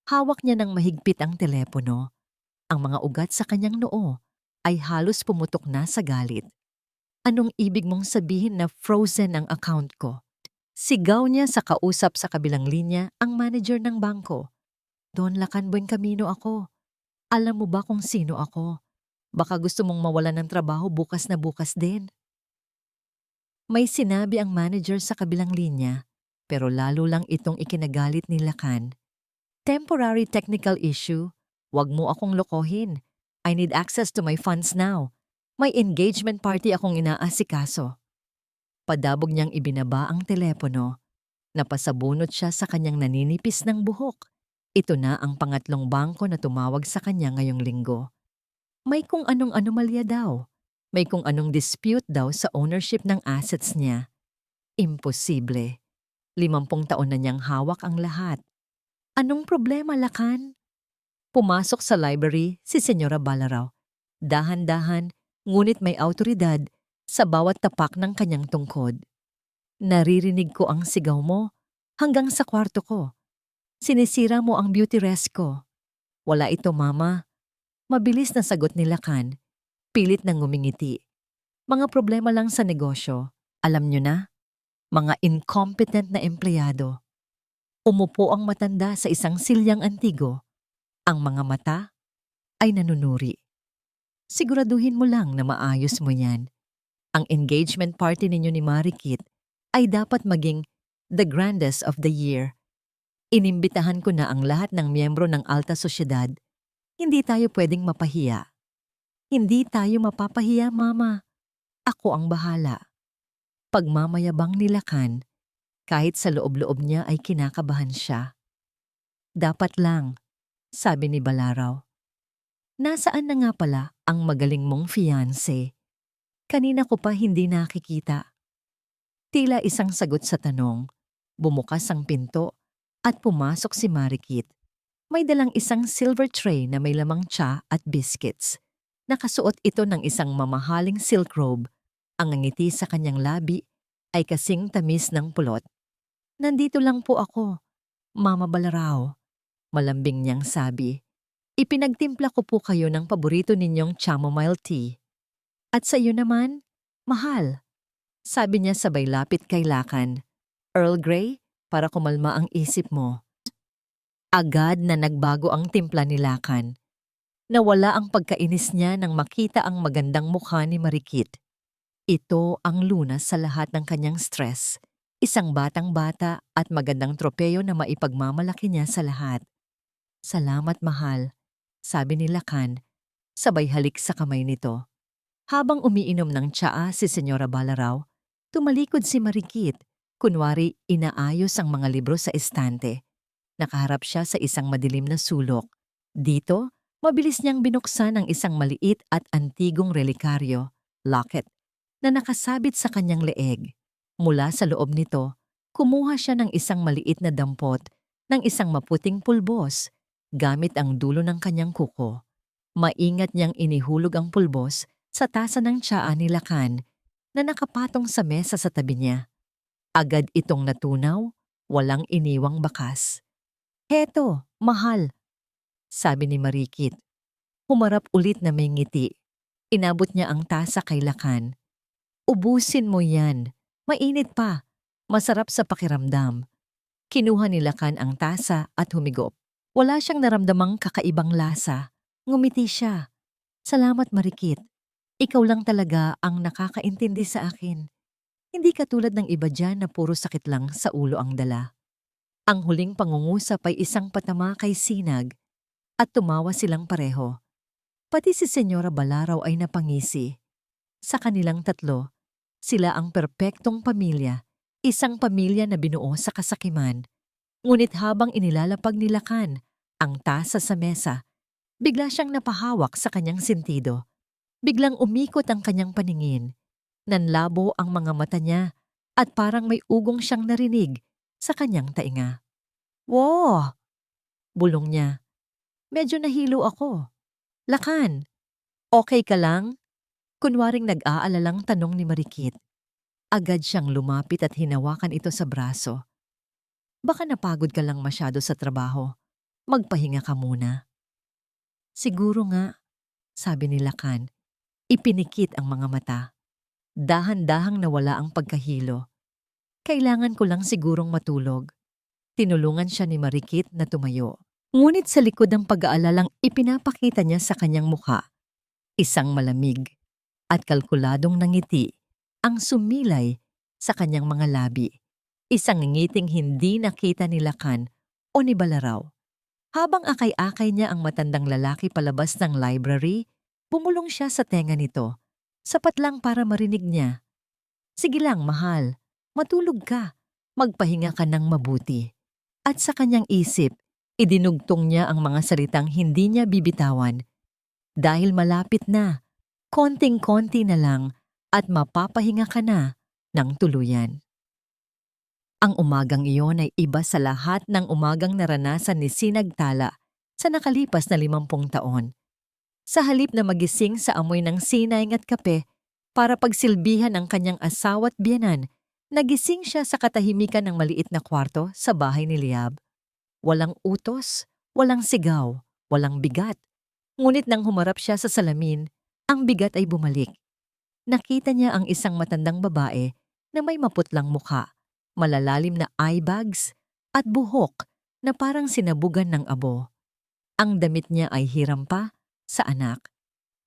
Hawak niya ng mahigpit ang telepono. Ang mga ugat sa kanyang noo ay halos pumutok na sa galit. Anong ibig mong sabihin na frozen ang account ko? Sigaw niya sa kausap sa kabilang linya ang manager ng bangko. Don Lacan Buencamino ako. Alam mo ba kung sino ako? Baka gusto mong mawalan ng trabaho bukas na bukas din. May sinabi ang manager sa kabilang linya, pero lalo lang itong ikinagalit ni Lacan. Temporary technical issue. Wag mo akong lokohin. I need access to my funds now. May engagement party akong inaasikaso. Padabog niyang ibinaba ang telepono. Napasabunot siya sa kanyang naninipis ng buhok. Ito na ang pangatlong bangko na tumawag sa kanya ngayong linggo. May kung anong anomalya daw. May kung anong dispute daw sa ownership ng assets niya. Imposible. 50 taon na niyang hawak ang lahat. Anong problema, Lacan? Pumasok sa library si Senyora Balaraw. Dahan-dahan, ngunit may awtoridad sa bawat tapak ng kanyang tungkod. Naririnig ko ang sigaw mo hanggang sa kwarto ko. Sinisira mo ang beauty rest ko. Wala ito, Mama. Mabilis na sagot ni Lakan, pilit na ngumingiti. Mga problema lang sa negosyo, alam nyo na, mga incompetent na empleyado. Umupo ang matanda sa isang silyang antigo. Ang mga mata ay nanunuri. Siguraduhin mo lang na maayos mo yan. Ang engagement party ninyo ni Marikit ay dapat maging the grandest of the year. Inimbitahan ko na ang lahat ng miyembro ng alta sosyedad. Hindi tayo pwedeng mapahiya. Hindi tayo mapapahiya, Mama. Ako ang bahala. Pagmamayabang ni Lakan, kahit sa loob-loob niya ay kinakabahan siya. Dapat lang, sabi ni Balaraw. Nasaan na nga pala ang magaling mong fiancé? Kanina ko pa hindi nakikita. Tila isang sagot sa tanong, bumukas ang pinto at pumasok si Marikit. May dalang isang silver tray na may lamang tsa at biscuits. Nakasuot ito ng isang mamahaling silk robe. Ang ngiti sa kanyang labi ay kasing tamis ng pulot. Nandito lang po ako, Mama Balaraw. Malambing niyang sabi. Ipinagtimpla ko po kayo ng paborito ninyong chamomile tea. At sa iyo naman, mahal. Sabi niya sabay lapit kay Lakan. Earl Grey, para kumalma ang isip mo. Agad na nagbago ang timpla ni Lakan. Nawala ang pagkainis niya nang makita ang magandang mukha ni Marikit. Ito ang lunas sa lahat ng kanyang stress. Isang batang-bata at magandang tropeyo na maipagmamalaki niya sa lahat. Salamat, mahal, sabi ni Lakan, sabay halik sa kamay nito. Habang umiinom ng tsaa si Senyora Balaraw, tumalikod si Marikit, kunwari inaayos ang mga libro sa estante. Nakaharap siya sa isang madilim na sulok. Dito, mabilis niyang binuksan ang isang maliit at antigong relikaryo, locket, na nakasabit sa kanyang leeg. Mula sa loob nito, kumuha siya ng isang maliit na dampot ng isang maputing pulbos gamit ang dulo ng kanyang kuko. Maingat niyang inihulog ang pulbos sa tasa ng tsaa ni Lakan na nakapatong sa mesa sa tabi niya. Agad itong natunaw, walang iniwang bakas. Heto, mahal, sabi ni Marikit. Humarap ulit na may ngiti. Inabot niya ang tasa kay Lakan. Ubusin mo yan. Mainit pa. Masarap sa pakiramdam. Kinuha ni Lakan ang tasa at humigop. Wala siyang naramdamang kakaibang lasa. Ngumiti siya. Salamat, Marikit. Ikaw lang talaga ang nakakaintindi sa akin. Hindi katulad ng iba dyan na puro sakit lang sa ulo ang dala. Ang huling pangungusap ay isang patama kay Sinag at tumawa silang pareho. Pati si Senyora Balaraw ay napangisi. Sa kanilang tatlo, sila ang perpektong pamilya, isang pamilya na binuo sa kasakiman. Ngunit habang inilalapag ni Lakan ang tasa sa mesa, bigla siyang napahawak sa kanyang sentido. Biglang umikot ang kanyang paningin. Nanlabo ang mga mata niya at parang may ugong siyang narinig sa kanyang tainga. Wow! Bulong niya. Medyo nahilo ako. Lakan, okay ka lang? Kunwaring nag-aalalang tanong ni Marikit. Agad siyang lumapit at hinawakan ito sa braso. Baka napagod ka lang masyado sa trabaho. Magpahinga ka muna. Siguro nga, sabi ni Lakan. Ipinikit ang mga mata. Dahan-dahang nawala ang pagkahilo. Kailangan ko lang sigurong matulog. Tinulungan siya ni Marikit na tumayo. Ngunit sa likod ng pag-aalalang ipinapakita niya sa kanyang mukha, isang malamig at kalkuladong nangiti ang sumilay sa kanyang mga labi. Isang ngiting hindi nakita ni Lakan o ni Balaraw. Habang akay-akay niya ang matandang lalaki palabas ng library, bumulong siya sa tenga nito. Sapat lang para marinig niya. Sige lang, mahal. Matulog ka. Magpahinga ka ng mabuti. At sa kanyang isip, idinugtong niya ang mga salitang hindi niya bibitawan. Dahil malapit na, konting-konti na lang at mapapahinga ka na ng tuluyan. Ang umagang iyon ay iba sa lahat ng umagang naranasan ni Sinag Tala sa nakalipas na 50 taon. Sa halip na magising sa amoy ng sinayng at kape para pagsilbihan ang kanyang asawa at biyenan, nagising siya sa katahimikan ng maliit na kwarto sa bahay ni Liab. Walang utos, walang sigaw, walang bigat. Ngunit nang humarap siya sa salamin, ang bigat ay bumalik. Nakita niya ang isang matandang babae na may maputlang mukha, malalalim na eye bags at buhok na parang sinabugan ng abo. Ang damit niya ay hiram pa sa anak.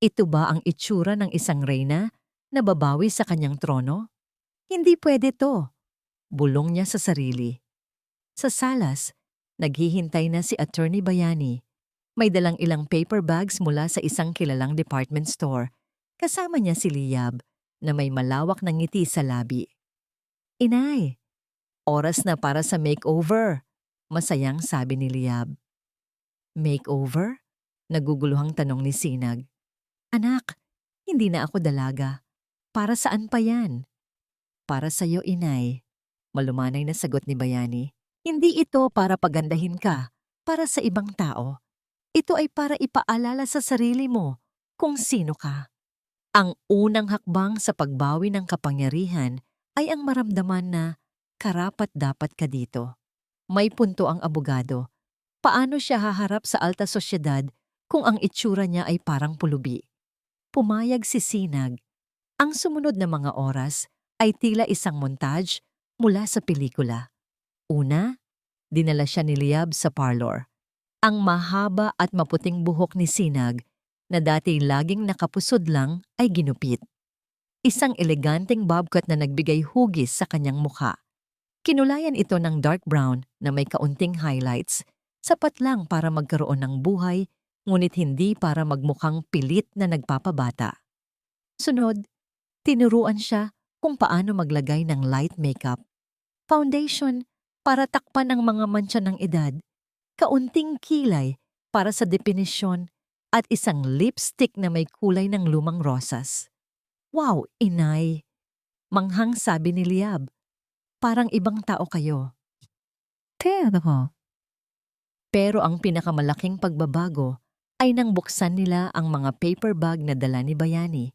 Ito ba ang itsura ng isang reyna na babawi sa kanyang trono? Hindi pwede to, bulong niya sa sarili. Sa salas, naghihintay na si Attorney Bayani. May dalang ilang paper bags mula sa isang kilalang department store. Kasama niya si Liab na may malawak na ngiti sa labi. Inay, oras na para sa makeover, masayang sabi ni Liab. Makeover? Naguguluhang tanong ni Sinag. Anak, hindi na ako dalaga. Para saan pa yan? Para sa'yo, inay. Malumanay na sagot ni Bayani. Hindi ito para pagandahin ka, para sa ibang tao. Ito ay para ipaalala sa sarili mo kung sino ka. Ang unang hakbang sa pagbawi ng kapangyarihan ay ang maramdaman na karapat-dapat ka dito. May punto ang abogado. Paano siya haharap sa alta sosyedad kung ang itsura niya ay parang pulubi? Pumayag si Sinag. Ang sumunod na mga oras ay tila isang montage mula sa pelikula. Una, dinala siya ni Liab sa parlor. Ang mahaba at maputing buhok ni Sinag na dati laging nakapusod lang ay ginupit. Isang eleganteng bobcat na nagbigay hugis sa kanyang mukha. Kinulayan ito ng dark brown na may kaunting highlights, sapat lang para magkaroon ng buhay, ngunit hindi para magmukhang pilit na nagpapabata. Sunod, tinuruan siya kung paano maglagay ng light makeup, foundation para takpan ang mga mantsa ng edad, kaunting kilay para sa depinisyon, at isang lipstick na may kulay ng lumang rosas. Wow, inay! Manghang sabi ni Liab. Parang ibang tao kayo. Pero ang pinakamalaking pagbabago ay nang buksan nila ang mga paper bag na dala ni Bayani.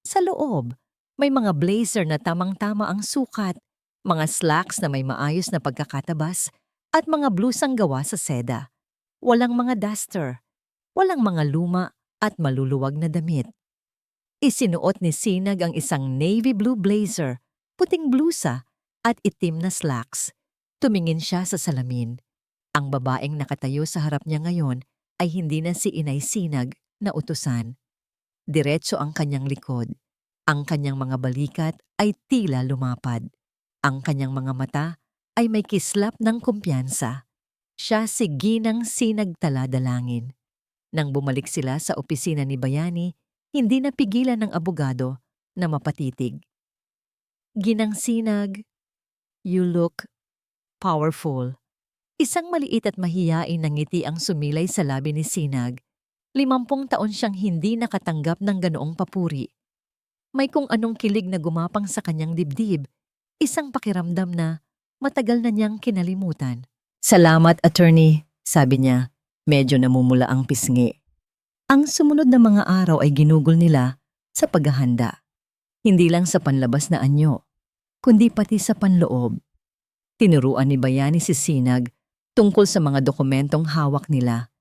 Sa loob, may mga blazer na tamang-tama ang sukat, mga slacks na may maayos na pagkakatabas, at mga blusang gawa sa seda. Walang mga duster, walang mga luma at maluluwag na damit. Isinuot ni Sinag ang isang navy blue blazer, puting blusa at itim na slacks. Tumingin siya sa salamin. Ang babaeng nakatayo sa harap niya ngayon ay hindi na si Inay Sinag na utusan. Diretso ang kanyang likod. Ang kanyang mga balikat ay tila lumapad. Ang kanyang mga mata ay may kislap ng kumpiyansa. Siya si Ginang Sinag Taladalangin. Nang bumalik sila sa opisina ni Bayani, hindi napigilan ng abogado na mapatitig. Ginang Sinag, you look powerful. Isang maliit at mahiyain na ngiti ang sumilay sa labi ni Sinag. 50 taon siyang hindi nakatanggap ng ganoong papuri. May kung anong kilig na gumapang sa kanyang dibdib, isang pakiramdam na matagal na niyang kinalimutan. Salamat, attorney, sabi niya. Medyo namumula ang pisngi. Ang sumunod na mga araw ay ginugol nila sa paghahanda. Hindi lang sa panlabas na anyo, kundi pati sa panloob. Tinuruan ni Bayani si Sinag tungkol sa mga dokumentong hawak nila.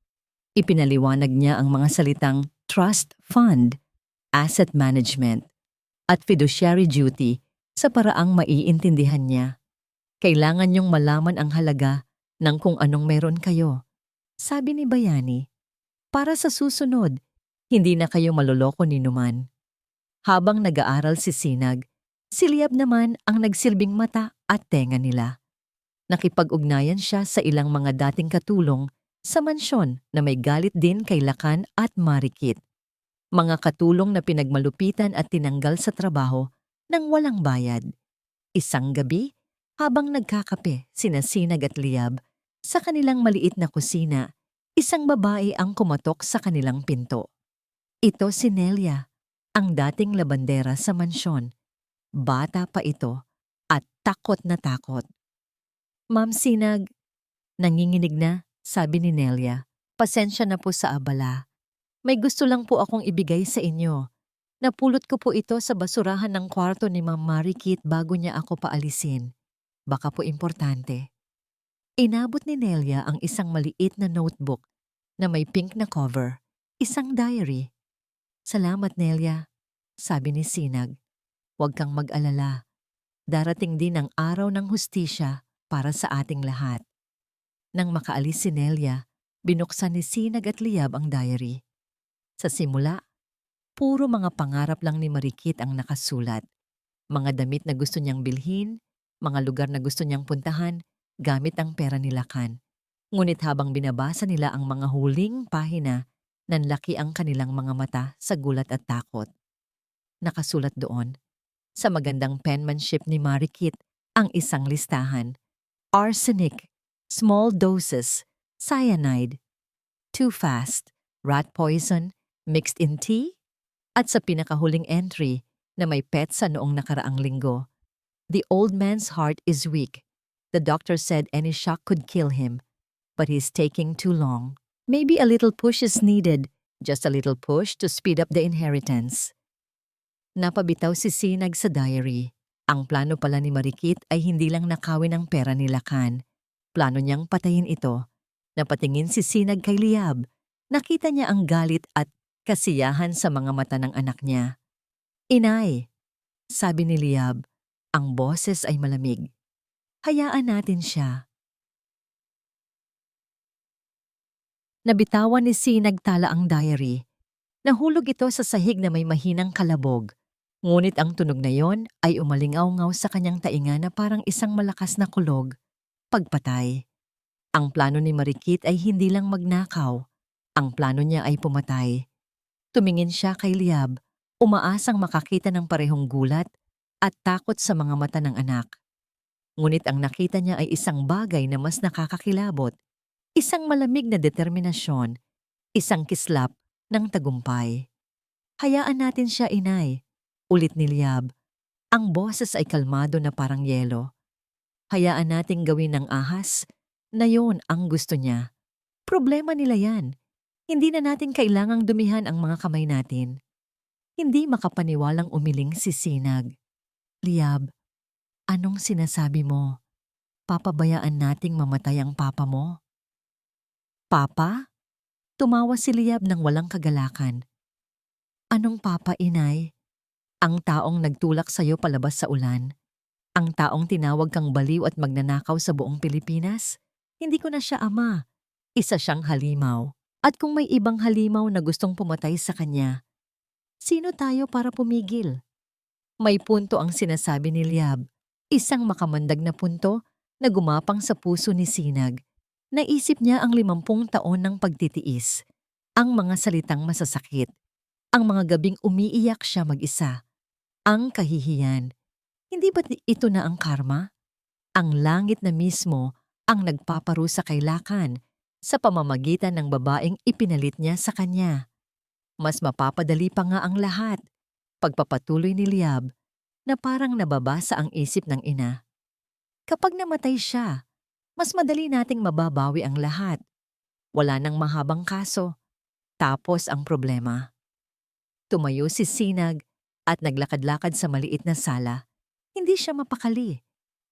Ipinaliwanag niya ang mga salitang trust fund, asset management, at fiduciary duty sa paraang maiintindihan niya. Kailangan niyong malaman ang halaga ng kung anong meron kayo, sabi ni Bayani. Para sa susunod, hindi na kayo maloloko ni Numan. Habang nag-aaral si Sinag, si Liab naman ang nagsilbing mata at tenga nila. Nakipag-ugnayan siya sa ilang mga dating katulong sa mansyon na may galit din kay Lakan at Marikit. Mga katulong na pinagmalupitan at tinanggal sa trabaho nang walang bayad. Isang gabi, habang nagkakape sina Sinag at Liab sa kanilang maliit na kusina, isang babae ang kumatok sa kanilang pinto. Ito si Nelia, ang dating labandera sa mansyon. Bata pa ito at takot na takot. Ma'am Sinag, nanginginig na, sabi ni Nelia. Pasensya na po sa abala. May gusto lang po akong ibigay sa inyo. Napulot ko po ito sa basurahan ng kwarto ni Ma'am Marikit bago niya ako paalisin. Baka po importante. Inabot ni Nelia ang isang maliit na notebook na may pink na cover. isang diary. Salamat, Nelia, sabi ni Sinag. Huwag kang mag-alala. Darating din ang araw ng hustisya para sa ating lahat. Nang makaalis si Nelia, binuksan ni Sinag at Liab ang diary. Sa simula, puro mga pangarap lang ni Marikit ang nakasulat. Mga damit na gusto niyang bilhin, mga lugar na gusto niyang puntahan, gamit ang pera ni Lakan. Ngunit habang binabasa nila ang mga huling pahina, nanlaki ang kanilang mga mata sa gulat at takot. Nakasulat doon, sa magandang penmanship ni Marikit, ang isang listahan. Arsenic, small doses, cyanide, too fast, rat poison, mixed in tea, at sa pinakahuling entry na may petsa noong nakaraang linggo. The old man's heart is weak. The doctor said any shock could kill him, but he's taking too long. Maybe a little push is needed, just a little push to speed up the inheritance. Napabitaw si Sinag sa diary. Ang plano pala ni Marikit ay hindi lang nakawin ang pera ni Lakan. Plano niyang patayin ito. Napatingin si Sinag kay Liab. Nakita niya ang galit at kasiyahan sa mga mata ng anak niya. Inay, sabi ni Liab, ang boses ay malamig. Hayaan natin siya. Nabitawan ni Sinag tala ang diary. Nahulog ito sa sahig na may mahinang kalabog. Ngunit ang tunog na yon ay umalingaw-ngaw sa kanyang tainga na parang isang malakas na kulog. Pagpatay. Ang plano ni Marikit ay hindi lang magnakaw. Ang plano niya ay pumatay. Tumingin siya kay Liab, umaasang makakita ng parehong gulat at takot sa mga mata ng anak. Ngunit ang nakita niya ay isang bagay na mas nakakakilabot. Isang malamig na determinasyon. Isang kislap ng tagumpay. Hayaan natin siya, inay. Ulit ni Liab. Ang boses ay kalmado na parang yelo. Hayaan nating gawin ng ahas na yon ang gusto niya. Problema nila yan. Hindi na natin kailangang dumihan ang mga kamay natin. Hindi makapaniwalang umiling si Sinag. Liab, anong sinasabi mo? Papabayaan nating mamatay ang papa mo? Papa? Tumawa si Liab ng walang kagalakan. Anong papa, inay? Ang taong nagtulak sa'yo palabas sa ulan? Ang taong tinawag kang baliw at magnanakaw sa buong Pilipinas? Hindi ko na siya ama. Isa siyang halimaw. At kung may ibang halimaw na gustong pumatay sa kanya, sino tayo para pumigil? May punto ang sinasabi ni Liab. Isang makamandag na punto na gumapang sa puso ni Sinag. Naisip niya ang 50 taon ng pagtitiis. Ang mga salitang masasakit. Ang mga gabing umiiyak siya mag-isa. Ang kahihiyan. Hindi ba ito na ang karma? Ang langit na mismo ang nagpaparusa kay Lakan sa pamamagitan ng babaeng ipinalit niya sa kanya. Mas mapapadali pa nga ang lahat. Pagpapatuloy ni Liab na parang nababasa ang isip ng ina. Kapag namatay siya, mas madali nating mababawi ang lahat. Wala nang mahabang kaso. Tapos ang problema. Tumayo si Sinag at naglakad-lakad sa maliit na sala. Hindi siya mapakali.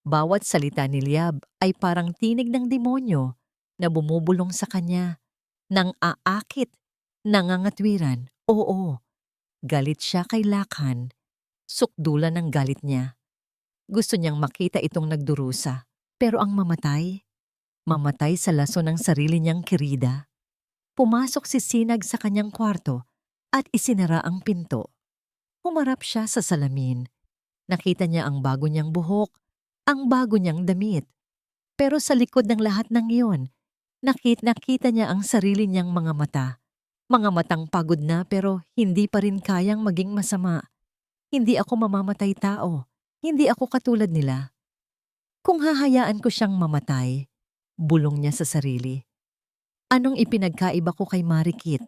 Bawat salita ni Liab ay parang tinig ng demonyo na bumubulong sa kanya. Nang aakit, nangangatwiran, oo. Galit siya kay Lakan. Sukdulan ng galit niya. Gusto niyang makita itong nagdurusa. Pero ang mamatay sa laso ng sarili niyang kirida. Pumasok si Sinag sa kanyang kwarto at isinara ang pinto. Humarap siya sa salamin. Nakita niya ang bago niyang buhok, ang bago niyang damit. Pero sa likod ng lahat ng iyon, nakita niya ang sarili niyang mga mata. Mga matang pagod na pero hindi pa rin kayang maging masama. Hindi ako mamamatay tao. Hindi ako katulad nila. Kung hahayaan ko siyang mamatay, bulong niya sa sarili. Anong ipinagkaiba ko kay Marikit?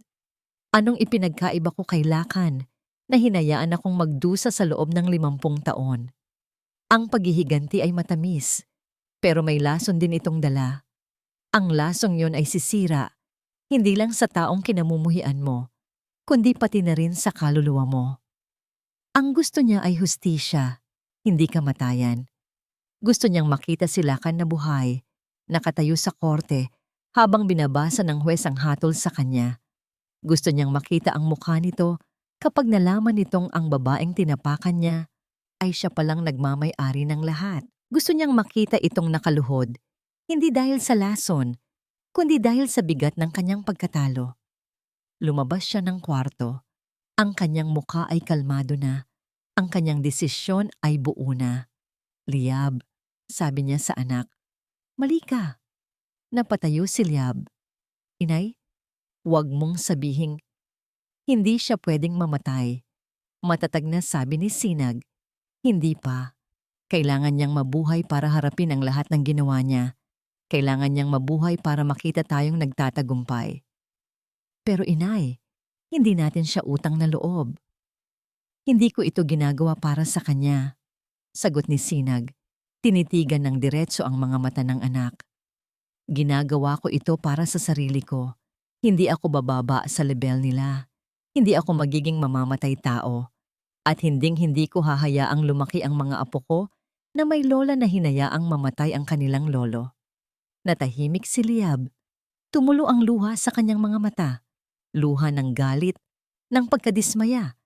Anong ipinagkaiba ko kay Lakan na hinayaan akong magdusa sa loob ng 50 taon? Ang paghihiganti ay matamis, pero may lason din itong dala. Ang lasong yon ay sisira, hindi lang sa taong kinamumuhian mo, kundi pati na rin sa kaluluwa mo. Ang gusto niya ay hustisya, hindi kamatayan. Gusto niyang makita si Lakan na buhay, nakatayo sa korte habang binabasa ng huwes ang hatol sa kanya. Gusto niyang makita ang mukha nito kapag nalaman nitong ang babaeng tinapakan niya ay siya palang nagmamay-ari ng lahat. Gusto niyang makita itong nakaluhod, hindi dahil sa lason, kundi dahil sa bigat ng kanyang pagkatalo. Lumabas siya ng kwarto. Ang kanyang mukha ay kalmado na. Ang kanyang desisyon ay buo na. "Liab," sabi niya sa anak. "Mali ka." Napatayo si Liab. "Inay, huwag mong sabihing hindi siya pwedeng mamatay." Matatag na sabi ni Sinag. "Hindi pa. Kailangan niyang mabuhay para harapin ang lahat ng ginawa niya. Kailangan niyang mabuhay para makita tayong nagtatagumpay." "Pero inay, hindi natin siya utang na loob." "Hindi ko ito ginagawa para sa kanya," sagot ni Sinag. Tinitigan ng diretso ang mga mata ng anak. "Ginagawa ko ito para sa sarili ko. Hindi ako bababa sa lebel nila. Hindi ako magiging mamamatay tao. At hinding-hindi ko hahayaang lumaki ang mga apo ko na may lola na hinayaang mamatay ang kanilang lolo." Natahimik si Liab. Tumulo ang luha sa kanyang mga mata. Luha ng galit, ng pagkadismaya.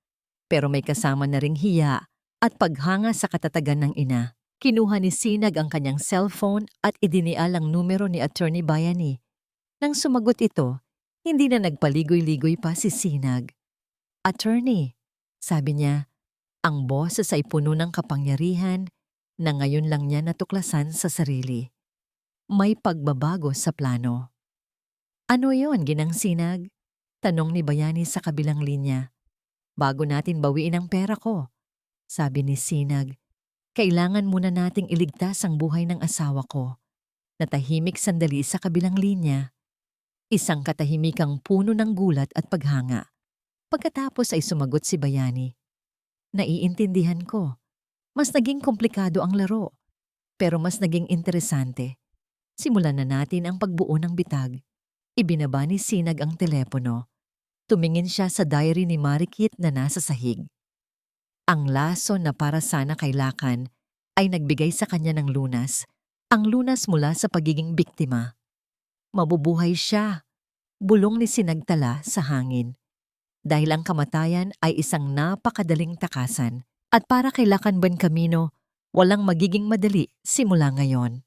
Pero may kasama na ring hiya at paghanga sa katatagan ng ina. Kinuha ni Sinag ang kanyang cellphone at idinial ang numero ni Attorney Bayani. Nang sumagot ito, hindi na nagpaligoy-ligoy pa si Sinag. "Attorney," sabi niya, ang boses ay puno ng kapangyarihan na ngayon lang niya natuklasan sa sarili. "May pagbabago sa plano." "Ano yon, Ginang Sinag?" tanong ni Bayani sa kabilang linya. "Bago natin bawiin ang pera ko," sabi ni Sinag, "kailangan muna nating iligtas ang buhay ng asawa ko." Natahimik sandali sa kabilang linya. Isang katahimikang puno ng gulat at paghanga. Pagkatapos ay sumagot si Bayani. "Naiintindihan ko. Mas naging komplikado ang laro. Pero mas naging interesante. Simulan na natin ang pagbuo ng bitag." Ibinaba ni Sinag ang telepono. Tumingin siya sa diary ni Marikit na nasa sahig. Ang laso na para sana kay Lakan ay nagbigay sa kanya ng lunas. Ang lunas mula sa pagiging biktima. Mabubuhay siya. Bulong ni Sinagtala sa hangin. Dahil ang kamatayan ay isang napakadaling takasan. At para kay Lakan Buencamino, walang magiging madali simula ngayon.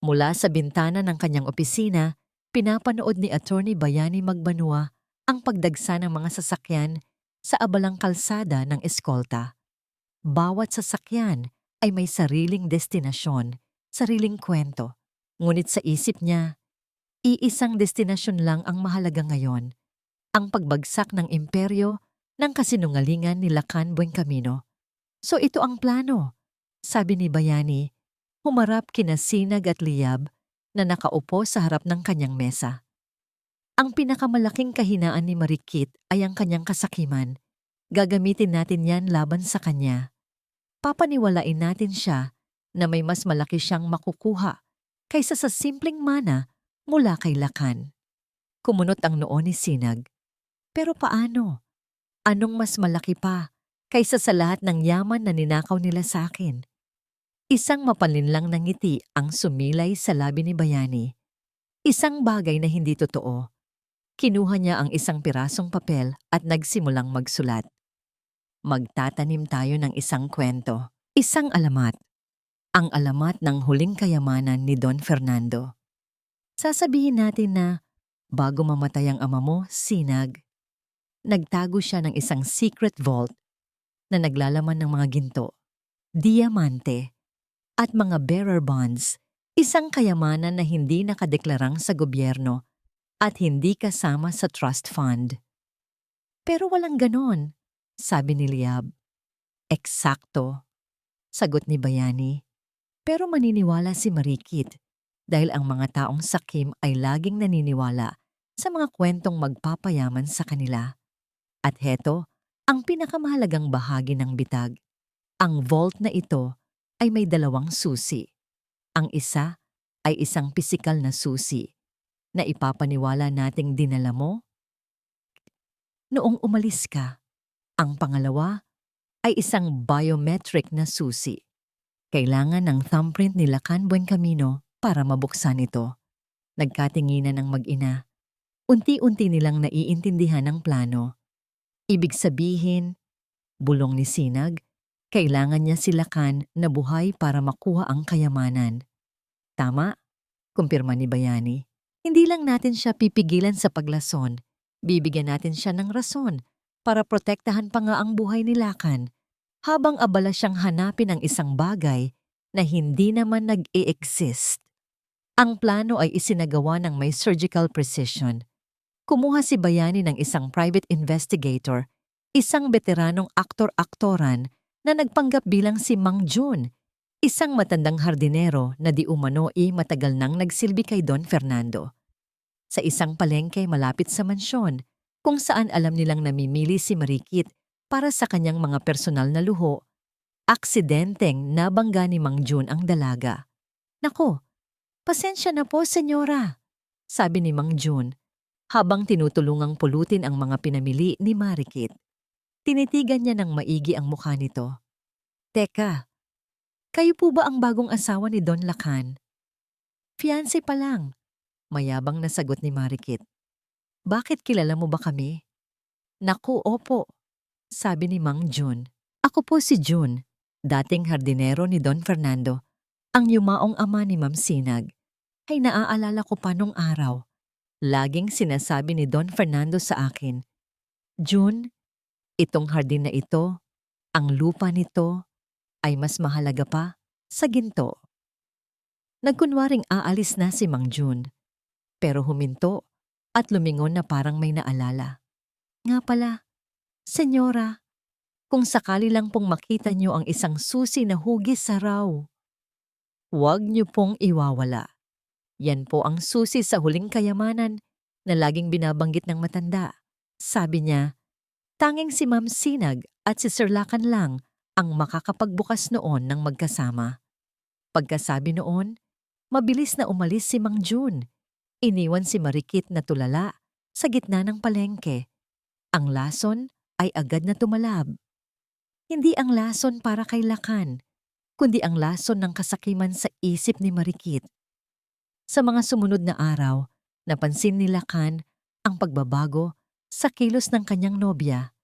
Mula sa bintana ng kanyang opisina, pinapanood ni Attorney Bayani Magbanua ang pagdagsa ng mga sasakyan sa abalang kalsada ng eskolta. Bawat sasakyan ay may sariling destinasyon, sariling kwento. Ngunit sa isip niya, iisang destinasyon lang ang mahalaga ngayon, ang pagbagsak ng imperyo ng kasinungalingan ni Lakan Buencamino. "So ito ang plano," sabi ni Bayani, humarap kina Sinag at Liab na nakaupo sa harap ng kanyang mesa. Ang pinakamalaking kahinaan ni Marikit ay ang kanyang kasakiman. Gagamitin natin yan laban sa kanya. Papaniwalain natin siya na may mas malaki siyang makukuha kaysa sa simpleng mana mula kay Lakan. Kumunot ang noo ni Sinag. "Pero paano? Anong mas malaki pa kaysa sa lahat ng yaman na ninakaw nila sa akin?" Isang mapalinlang na ngiti ang sumilay sa labi ni Bayani. Isang bagay na hindi totoo. Kinuha niya ang isang pirasong papel at nagsimulang magsulat. "Magtatanim tayo ng isang kwento, isang alamat. Ang alamat ng huling kayamanan ni Don Fernando. Sasabihin natin na, bago mamatay ang ama mo, Sinag, nagtago siya ng isang secret vault na naglalaman ng mga ginto, diamante, at mga bearer bonds, isang kayamanan na hindi nakadeklarang sa gobyerno at hindi kasama sa trust fund." "Pero walang ganon," sabi ni Liab. "Eksakto," sagot ni Bayani. Pero maniniwala si Marikit dahil ang mga taong sakim ay laging naniniwala sa mga kwentong magpapayaman sa kanila. At heto, ang pinakamahalagang bahagi ng bitag. Ang vault na ito ay may dalawang susi. Ang isa ay isang pisikal na susi na ipapaniwala nating dinala mo noong umalis ka. Ang pangalawa ay isang biometric na susi. Kailangan ng thumbprint ni Lakan Buencamino para mabuksan ito. Nagkatinginan ng mag-ina. Unti-unti nilang naiintindihan ang plano. Ibig sabihin, bulong ni Sinag, kailangan niya si Lakan na buhay para makuha ang kayamanan. Tama? Kumpirma ni Bayani. Hindi lang natin siya pipigilan sa paglason, bibigyan natin siya ng rason para protektahan pa nga ang buhay ni Lakan habang abala siyang hanapin ang isang bagay na hindi naman nag-e-exist. Ang plano ay isinagawa ng may surgical precision. Kumuha si Bayani ng isang private investigator, isang veteranong aktor-aktoran na nagpanggap bilang si Mang Jun, isang matandang hardinero na di umano matagal nang nagsilbi kay Don Fernando. Sa isang palengke malapit sa mansyon, kung saan alam nilang namimili si Marikit para sa kanyang mga personal na luho, aksidenteng nabangga ni Mang Jun ang dalaga. Nako, pasensya na po, senyora, sabi ni Mang Jun, habang tinutulungang pulutin ang mga pinamili ni Marikit. Tinitigan niya ng maigi ang mukha nito. Teka, kayo po ba ang bagong asawa ni Don Lakan? Fiancé pa lang, mayabang na sagot ni Marikit. Bakit kilala mo ba kami? Naku, opo, sabi ni Mang Jun. Ako po si Jun, dating hardinero ni Don Fernando, ang yumaong ama ni Ma'am Sinag. Ay naaalala ko pa nung araw. Laging sinasabi ni Don Fernando sa akin, Jun, itong hardin na ito, ang lupa nito, ay mas mahalaga pa sa ginto. Nagkunwaring aalis na si Mang Jun, pero huminto at lumingon na parang may naalala. Nga pala, senyora, kung sakali lang pong makita niyo ang isang susi na hugis sa raw, huwag niyo pong iwawala. Yan po ang susi sa huling kayamanan na laging binabanggit ng matanda. Sabi niya, tanging si Ma'am Sinag at si Sir Lakan lang ang makakapagbukas noon ng magkasama. Pagkasabi noon, mabilis na umalis si Mang Jun. Iniwan si Marikit na tulala sa gitna ng palengke. Ang lason ay agad na tumalab. Hindi ang lason para kay Lakan, kundi ang lason ng kasakiman sa isip ni Marikit. Sa mga sumunod na araw, napansin ni Lakan ang pagbabago sa kilos ng kanyang nobya.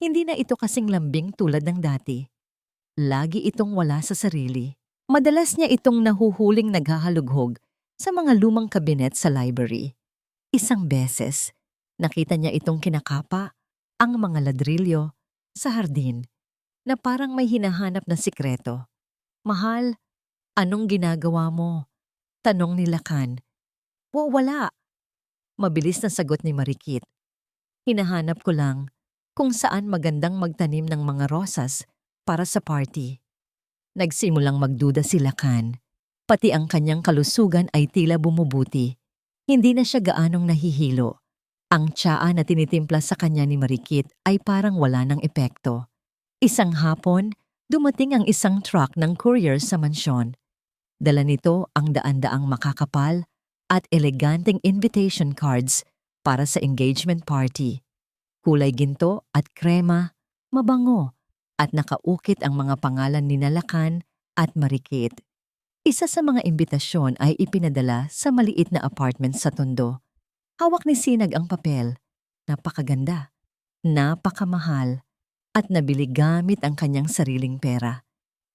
Hindi na ito kasing lambing tulad ng dati. Lagi itong wala sa sarili. Madalas niya itong nahuhuling naghahalughog sa mga lumang kabinet sa library. Isang beses, nakita niya itong kinakapa ang mga ladrilyo sa hardin na parang may hinahanap na sikreto. Mahal, anong ginagawa mo? Tanong ni Lakan. Wala. Mabilis na sagot ni Marikit. Hinahanap ko lang kung saan magandang magtanim ng mga rosas para sa party. Nagsimulang magduda si Lakan. Pati ang kanyang kalusugan ay tila bumubuti. Hindi na siya gaanong nahihilo. Ang tsaa na tinitimpla sa kanya ni Marikit ay parang wala ng epekto. Isang hapon, dumating ang isang truck ng courier sa mansyon. Dala nito ang daan-daang makakapal at eleganteng invitation cards para sa engagement party. Kulay ginto at krema, mabango, at nakaukit ang mga pangalan ni Lakan at Marikit. Isa sa mga imbitasyon ay ipinadala sa maliit na apartment sa Tondo. Hawak ni Sinag ang papel. Napakaganda, napakamahal, at nabili gamit ang kanyang sariling pera.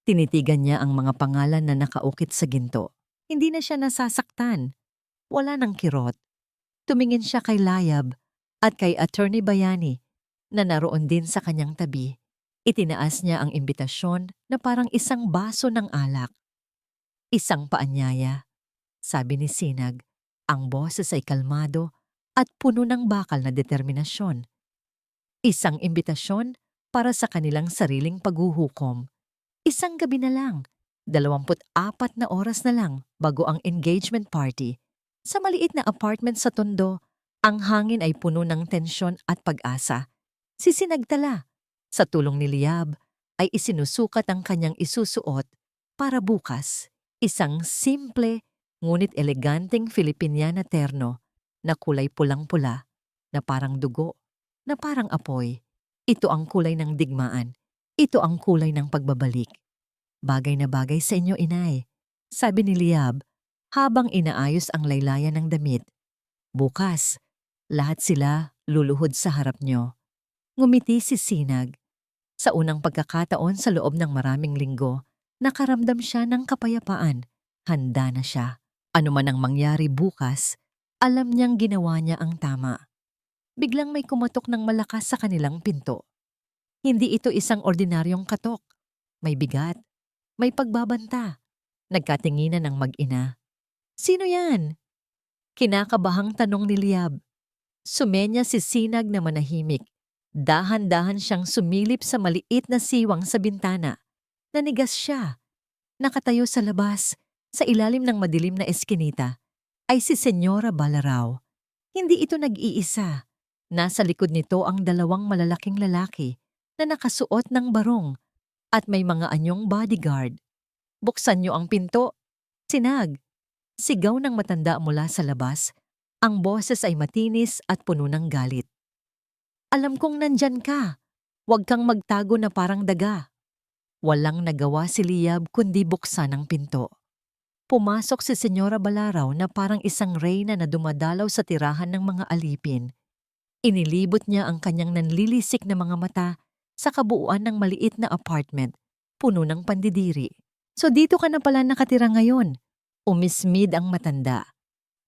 Tinitigan niya ang mga pangalan na nakaukit sa ginto. Hindi na siya nasasaktan. Wala ng kirot. Tumingin siya kay Layab at kay Attorney Bayani na naroon din sa kanyang tabi. Itinaas niya ang imbitasyon na parang isang baso ng alak. Isang paanyaya, sabi ni Sinag. Ang boses ay kalmado at puno ng bakal na determinasyon. Isang imbitasyon para sa kanilang sariling paghuhukom. Isang gabi na lang, 24 na oras na lang bago ang engagement party. Sa maliit na apartment sa Tondo, ang hangin ay puno ng tensyon at pag-asa. Si Sinagtala, sa tulong ni Liab, ay isinusukat ang kanyang isusuot para bukas. Isang simple ngunit eleganteng Filipiniana terno na kulay pulang-pula, na parang dugo, na parang apoy. Ito ang kulay ng digmaan. Ito ang kulay ng pagbabalik. Bagay na bagay sa inyo, inay, sabi ni Liab habang inaayos ang laylayan ng damit. Bukas, Lahat sila luluhod sa harap nyo. Ngumiti si Sinag. Sa unang pagkakataon sa loob ng maraming linggo, nakaramdam siya ng kapayapaan. Handa na siya. Ano man ang mangyari bukas, alam niyang ginawa niya ang tama. Biglang may kumatok ng malakas sa kanilang pinto. Hindi ito isang ordinaryong katok. May bigat, may pagbabanta. Nagkatinginan ng mag-ina. Sino yan? Kinakabahang tanong ni Liab. Sumenya si Sinag na manahimik. Dahan-dahan siyang sumilip sa maliit na siwang sa bintana. Nanigas siya. Nakatayo sa labas, sa ilalim ng madilim na eskinita, ay si Senyora Balarao. Hindi ito nag-iisa. Nasa likod nito ang dalawang malalaking lalaki na nakasuot ng barong at may mga anyong bodyguard. Buksan niyo ang pinto. Sinag. Sigaw ng matanda mula sa labas. Ang boses ay matinis at puno ng galit. Alam kong nandyan ka. Huwag kang magtago na parang daga. Walang nagawa si Liab kundi buksan ang pinto. Pumasok si Senyora Balarao na parang isang reyna na dumadalaw sa tirahan ng mga alipin. Inilibot niya ang kanyang nanlilisik na mga mata sa kabuuan ng maliit na apartment, puno ng pandidiri. So dito ka na pala nakatira ngayon. Umismid ang matanda.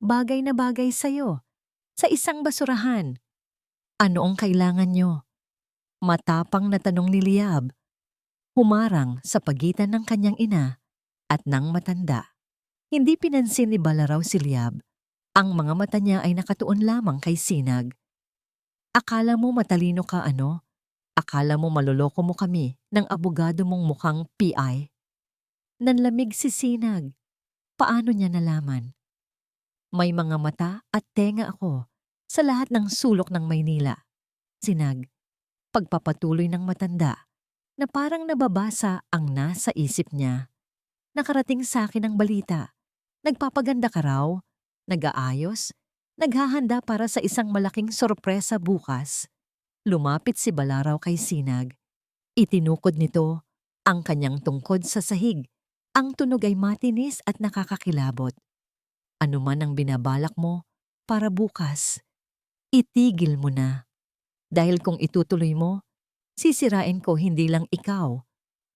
Bagay na bagay sa'yo. Sa isang basurahan. Ano ang kailangan nyo? Matapang na tanong ni Liab. Humarang sa pagitan ng kanyang ina at ng matanda. Hindi pinansin ni Balarao si Liab. Ang mga mata niya ay nakatuon lamang kay Sinag. Akala mo matalino ka ano? Akala mo maloloko mo kami ng abogado mong mukhang PI? Nanlamig si Sinag. Paano niya nalaman? May mga mata at tenga ako sa lahat ng sulok ng Maynila. Sinag, pagpapatuloy ng matanda na parang nababasa ang nasa isip niya. Nakarating sa akin ang balita. Nagpapaganda ka raw, nag-aayos, naghahanda para sa isang malaking sorpresa bukas. Lumapit si Balarao kay Sinag. Itinukod nito ang kanyang tungkod sa sahig. Ang tunog ay matinis at nakakakilabot. Ano man ang binabalak mo para bukas, itigil mo na. Dahil kung itutuloy mo, sisirain ko hindi lang ikaw,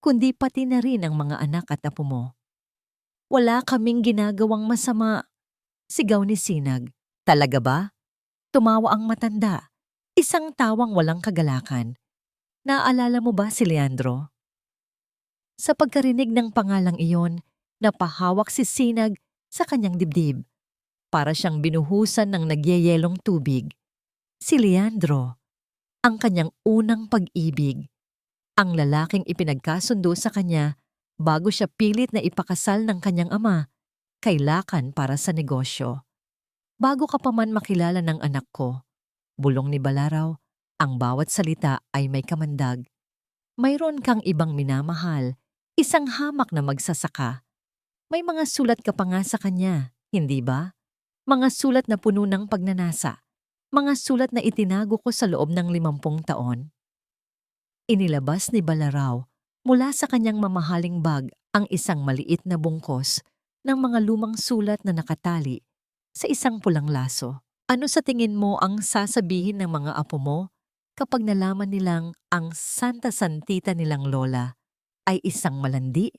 kundi pati na rin ang mga anak at apo mo. Wala kaming ginagawang masama, sigaw ni Sinag. Talaga ba? Tumawa ang matanda, isang tawang walang kagalakan. Naaalala mo ba si Leandro? Sa pagkarinig ng pangalang iyon, napahawak si Sinag sa kanyang dibdib. Para siyang binuhusan ng nagyeyelong tubig. Si Leandro, ang kanyang unang pag-ibig. Ang lalaking ipinagkasundo sa kanya bago siya pilit na ipakasal ng kanyang ama, kailakan para sa negosyo. Bago ka pa man makilala ng anak ko, bulong ni Balarao, ang bawat salita ay may kamandag. Mayroon kang ibang minamahal, isang hamak na magsasaka. May mga sulat ka pa nga sa kanya, hindi ba? Mga sulat na puno ng pagnanasa. Mga sulat na itinago ko sa loob ng 50 taon. Inilabas ni Balarao mula sa kanyang mamahaling bag ang isang maliit na bungkos ng mga lumang sulat na nakatali sa isang pulang laso. Ano sa tingin mo ang sasabihin ng mga apo mo kapag nalaman nilang ang Santa Santita nilang lola ay isang malandi?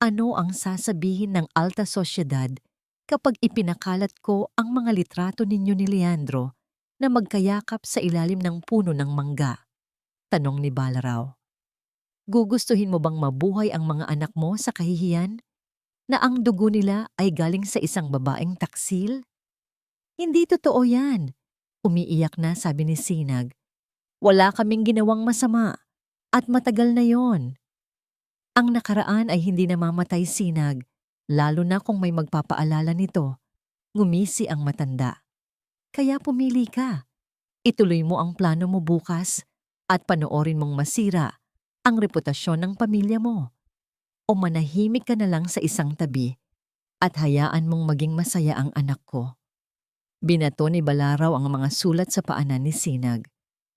Ano ang sasabihin ng alta sosyedad kapag ipinakalat ko ang mga litrato ninyo ni Leandro na magkayakap sa ilalim ng puno ng mangga? Tanong ni Balarao. Gugustuhin mo bang mabuhay ang mga anak mo sa kahihiyan? Na ang dugo nila ay galing sa isang babaeng taksil? Hindi totoo yan. Umiiyak na sabi ni Sinag. Wala kaming ginawang masama at matagal na yon. Ang nakaraan ay hindi namamatay, Sinag. Lalo na kung may magpapaalala nito. Ngumisi ang matanda. Kaya pumili ka. Ituloy mo ang plano mo bukas at panoorin mong masira ang reputasyon ng pamilya mo. O manahimik ka na lang sa isang tabi at hayaan mong maging masaya ang anak ko. Binato ni Balarao ang mga sulat sa paanan ni Sinag.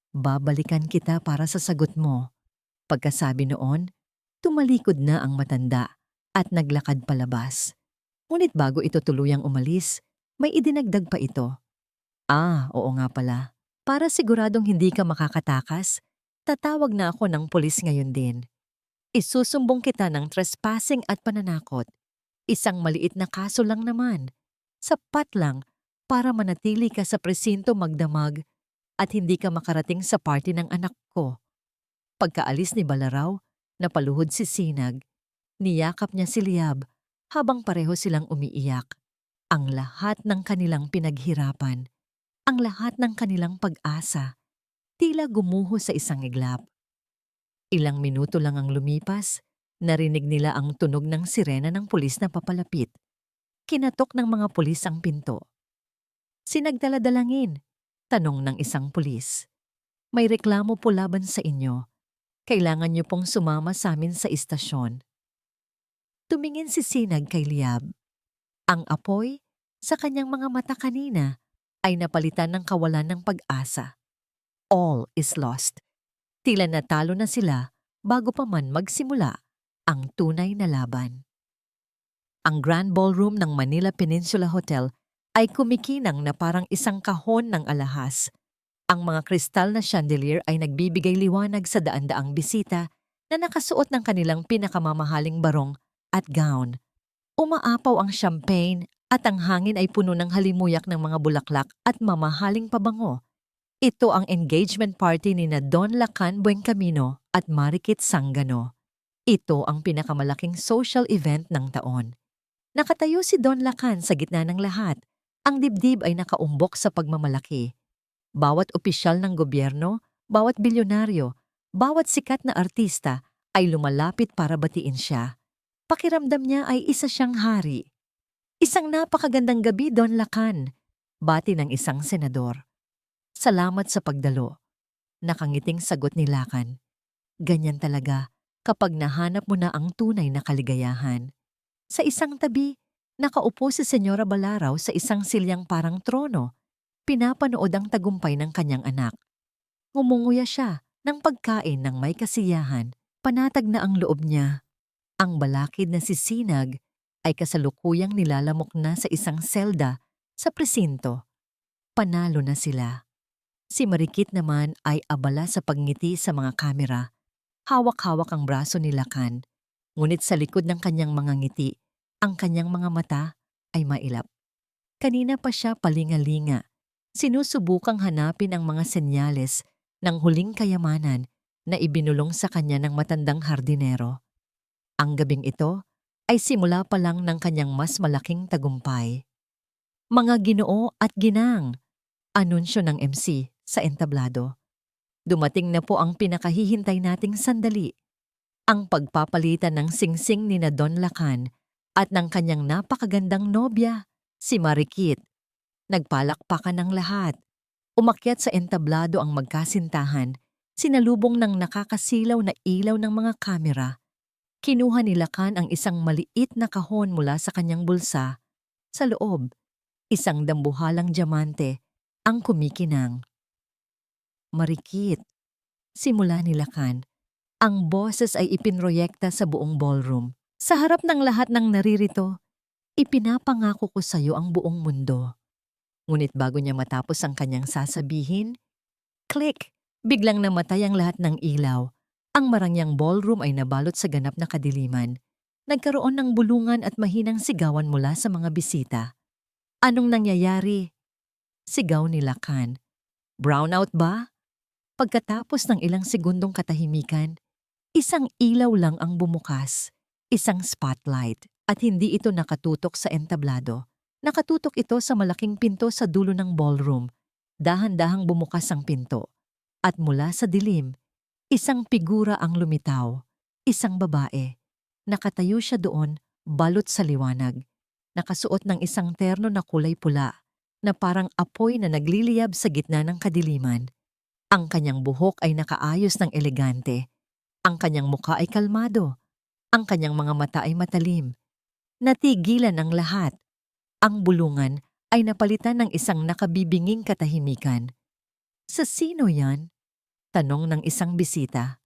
Babalikan kita para sa sagot mo. Pagkasabi noon, tumalikod na ang matanda at naglakad palabas. Ngunit bago ito tuluyang umalis, may idinagdag pa ito. Oo nga pala. Para siguradong hindi ka makakatakas, tatawag na ako ng pulis ngayon din. Isusumbong kita ng trespassing at pananakot. Isang maliit na kaso lang naman. Sapat lang para manatili ka sa presinto magdamag at hindi ka makarating sa party ng anak ko. Pagkaalis ni Balaraw, napaluhod si Sinag. Niyakap niya si Liab habang pareho silang umiiyak. Ang lahat ng kanilang pinaghirapan, ang lahat ng kanilang pag-asa, tila gumuho sa isang iglap. Ilang minuto lang ang lumipas, narinig nila ang tunog ng sirena ng pulis na papalapit. Kinatok ng mga pulis ang pinto. Sinagdala-dalangin, tanong ng isang pulis. May reklamo po laban sa inyo. Kailangan niyo pong sumama sa amin sa istasyon. Tumingin si Sinag kay Liab. Ang apoy sa kanyang mga mata kanina ay napalitan ng kawalan ng pag-asa. All is lost. Tila natalo na sila bago pa man magsimula ang tunay na laban. Ang Grand Ballroom ng Manila Peninsula Hotel ay kumikinang na parang isang kahon ng alahas. Ang mga kristal na chandelier ay nagbibigay liwanag sa daan-daang bisita na nakasuot ng kanilang pinakamamahaling barong at gown. Umaapaw ang champagne at ang hangin ay puno ng halimuyak ng mga bulaklak at mamahaling pabango. Ito ang engagement party ni na Don Lacan Buencamino at Marikit Sangano. Ito ang pinakamalaking social event ng taon. Nakatayo si Don Lacan sa gitna ng lahat. Ang dibdib ay nakaumbok sa pagmamalaki. Bawat opisyal ng gobyerno, bawat bilyonaryo, bawat sikat na artista ay lumalapit para batiin siya. Pakiramdam niya ay isa siyang hari. Isang napakagandang gabi, Don Lacan, bati ng isang senador. Salamat sa pagdalo. Nakangiting sagot ni Lacan. Ganyan talaga kapag nahanap mo na ang tunay na kaligayahan. Sa isang tabi, nakaupo si Senyora Balaraw sa isang silyang parang trono. Pinapanood ang tagumpay ng kanyang anak. Ngumunguya siya ng pagkain ng may kasiyahan. Panatag na ang loob niya. Ang balakid na si Sinag ay kasalukuyang nilalamok na sa isang selda sa presinto. Panalo na sila. Si Marikit naman ay abala sa pagngiti sa mga kamera. Hawak-hawak ang braso ni Lacan. Ngunit sa likod ng kanyang mga ngiti, ang kanyang mga mata ay mailap. Kanina pa siya palingalinga. Sinusubukang hanapin ang mga senyales ng huling kayamanan na ibinulong sa kanya ng matandang hardinero. Ang gabing ito ay simula pa lang ng kanyang mas malaking tagumpay. Mga ginoo at ginang, anunsyo ng MC sa entablado. Dumating na po ang pinakahihintay nating sandali. Ang pagpapalitan ng singsing ni na Don Lacan at ng kanyang napakagandang nobya, si Marikit. Nagpalakpakan ng lahat. Umakyat sa entablado ang magkasintahan, sinalubong ng nakakasilaw na ilaw ng mga kamera. Kinuha ni Lacan ang isang maliit na kahon mula sa kanyang bulsa. Sa loob, isang dambuhalang diamante ang kumikinang. Marikit, simula ni Lacan. Ang boses ay ipinroyekta sa buong ballroom. Sa harap ng lahat ng naririto, ipinapangako ko sa iyo ang buong mundo. Ngunit bago niya matapos ang kanyang sasabihin, click! Biglang namatay ang lahat ng ilaw. Ang marangyang ballroom ay nabalot sa ganap na kadiliman. Nagkaroon ng bulungan at mahinang sigawan mula sa mga bisita. Anong nangyayari? Sigaw ni Lacan. Brownout ba? Pagkatapos ng ilang segundong katahimikan, isang ilaw lang ang bumukas, isang spotlight, at hindi ito nakatutok sa entablado. Nakatutok ito sa malaking pinto sa dulo ng ballroom. Dahan-dahang bumukas ang pinto. At mula sa dilim, isang figura ang lumitaw. Isang babae. Nakatayo siya doon, balot sa liwanag. Nakasuot ng isang terno na kulay pula, na parang apoy na nagliliyab sa gitna ng kadiliman. Ang kanyang buhok ay nakaayos ng elegante. Ang kanyang mukha ay kalmado. Ang kanyang mga mata ay matalim. Natigilan ang lahat. Ang bulungan ay napalitan ng isang nakabibinging katahimikan. Sa sino yan? Tanong ng isang bisita.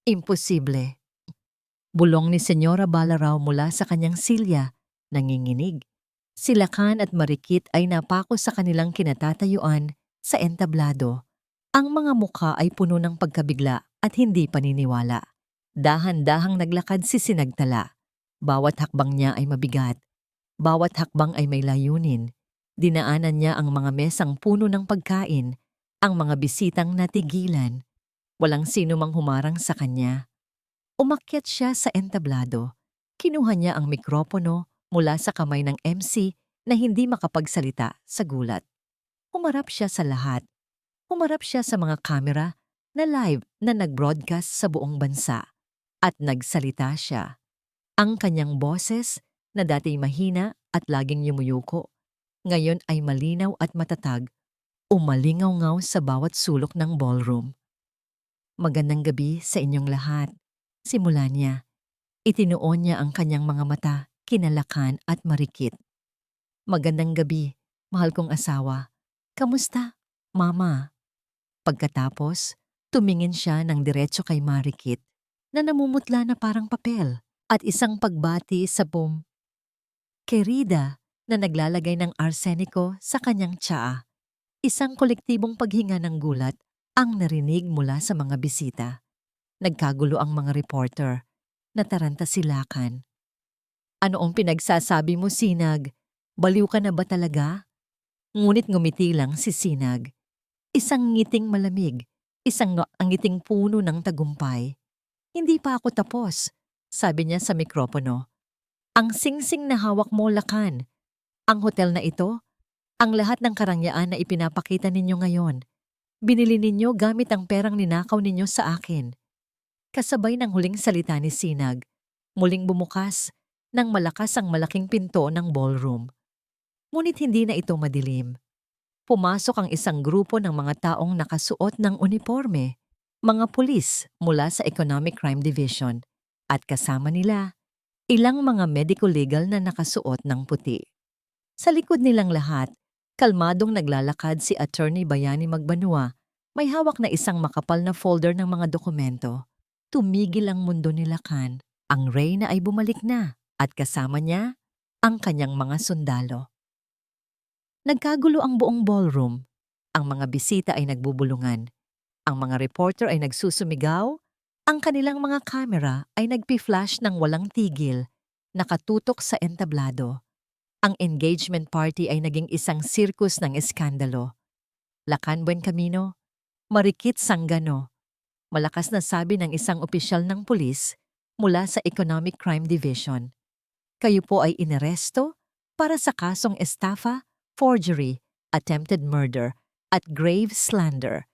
Imposible. Bulong ni Senyora Balaraw mula sa kanyang silya, nanginginig. Si Lacan at Marikit ay napako sa kanilang kinatatayuan sa entablado. Ang mga mukha ay puno ng pagkabigla at hindi paniniwala. Dahan-dahang naglakad si Sinagtala. Bawat hakbang niya ay mabigat. Bawat hakbang ay may layunin. Dinaanan niya ang mga mesang puno ng pagkain, ang mga bisitang natigilan. Walang sino mang humarang sa kanya. Umakyat siya sa entablado. Kinuha niya ang mikropono mula sa kamay ng MC na hindi makapagsalita sa gulat. Humarap siya sa lahat. Humarap siya sa mga kamera na live na nag-broadcast sa buong bansa. At nagsalita siya. Ang kanyang boses na dati mahina at laging yumuyuko, ngayon ay malinaw at matatag, umalingaw-ngaw sa bawat sulok ng ballroom. Magandang gabi sa inyong lahat. Simula niya. Itinuon niya ang kanyang mga mata, kina Lacan at Marikit. Magandang gabi, mahal kong asawa. Kamusta, Mama? Pagkatapos, tumingin siya ng diretso kay Marikit na namumutla na parang papel at isang pagbati sa Querida na naglalagay ng arseniko sa kanyang tsaa. Isang kolektibong paghinga ng gulat ang narinig mula sa mga bisita. Nagkagulo ang mga reporter. Nataranta si Lacan. Ano ang pinagsasabi mo, Sinag? Baliw ka na ba talaga? Ngunit ngumiti lang si Sinag. Isang ngiting malamig, ang ngiting puno ng tagumpay. Hindi pa ako tapos, sabi niya sa mikropono. Ang singsing na hawak mo, Lacan. Ang hotel na ito, ang lahat ng karangyaan na ipinapakita ninyo ngayon, binili ninyo gamit ang perang ninakaw ninyo sa akin. Kasabay ng huling salita ni Sinag, muling bumukas ng malakas ang malaking pinto ng ballroom. Ngunit hindi na ito madilim. Pumasok ang isang grupo ng mga taong nakasuot ng uniforme, mga pulis mula sa Economic Crime Division, at kasama nila ilang mga medico-legal na nakasuot ng puti. Sa likod nilang lahat, kalmadong naglalakad si Attorney Bayani Magbanua, may hawak na isang makapal na folder ng mga dokumento. Tumigil ang mundo ni Lacan. Ang reyna ay bumalik na at kasama niya ang kanyang mga sundalo. Nagkagulo ang buong ballroom. Ang mga bisita ay nagbubulungan. Ang mga reporter ay nagsusumigaw. Ang kanilang mga kamera ay nagpi-flash ng walang tigil, nakatutok sa entablado. Ang engagement party ay naging isang sirkus ng eskandalo. Lacan Buencamino, Marikit Sangano. Malakas na sabi ng isang opisyal ng pulis mula sa Economic Crime Division. Kayo po ay inaresto para sa kasong estafa, forgery, attempted murder, at grave slander.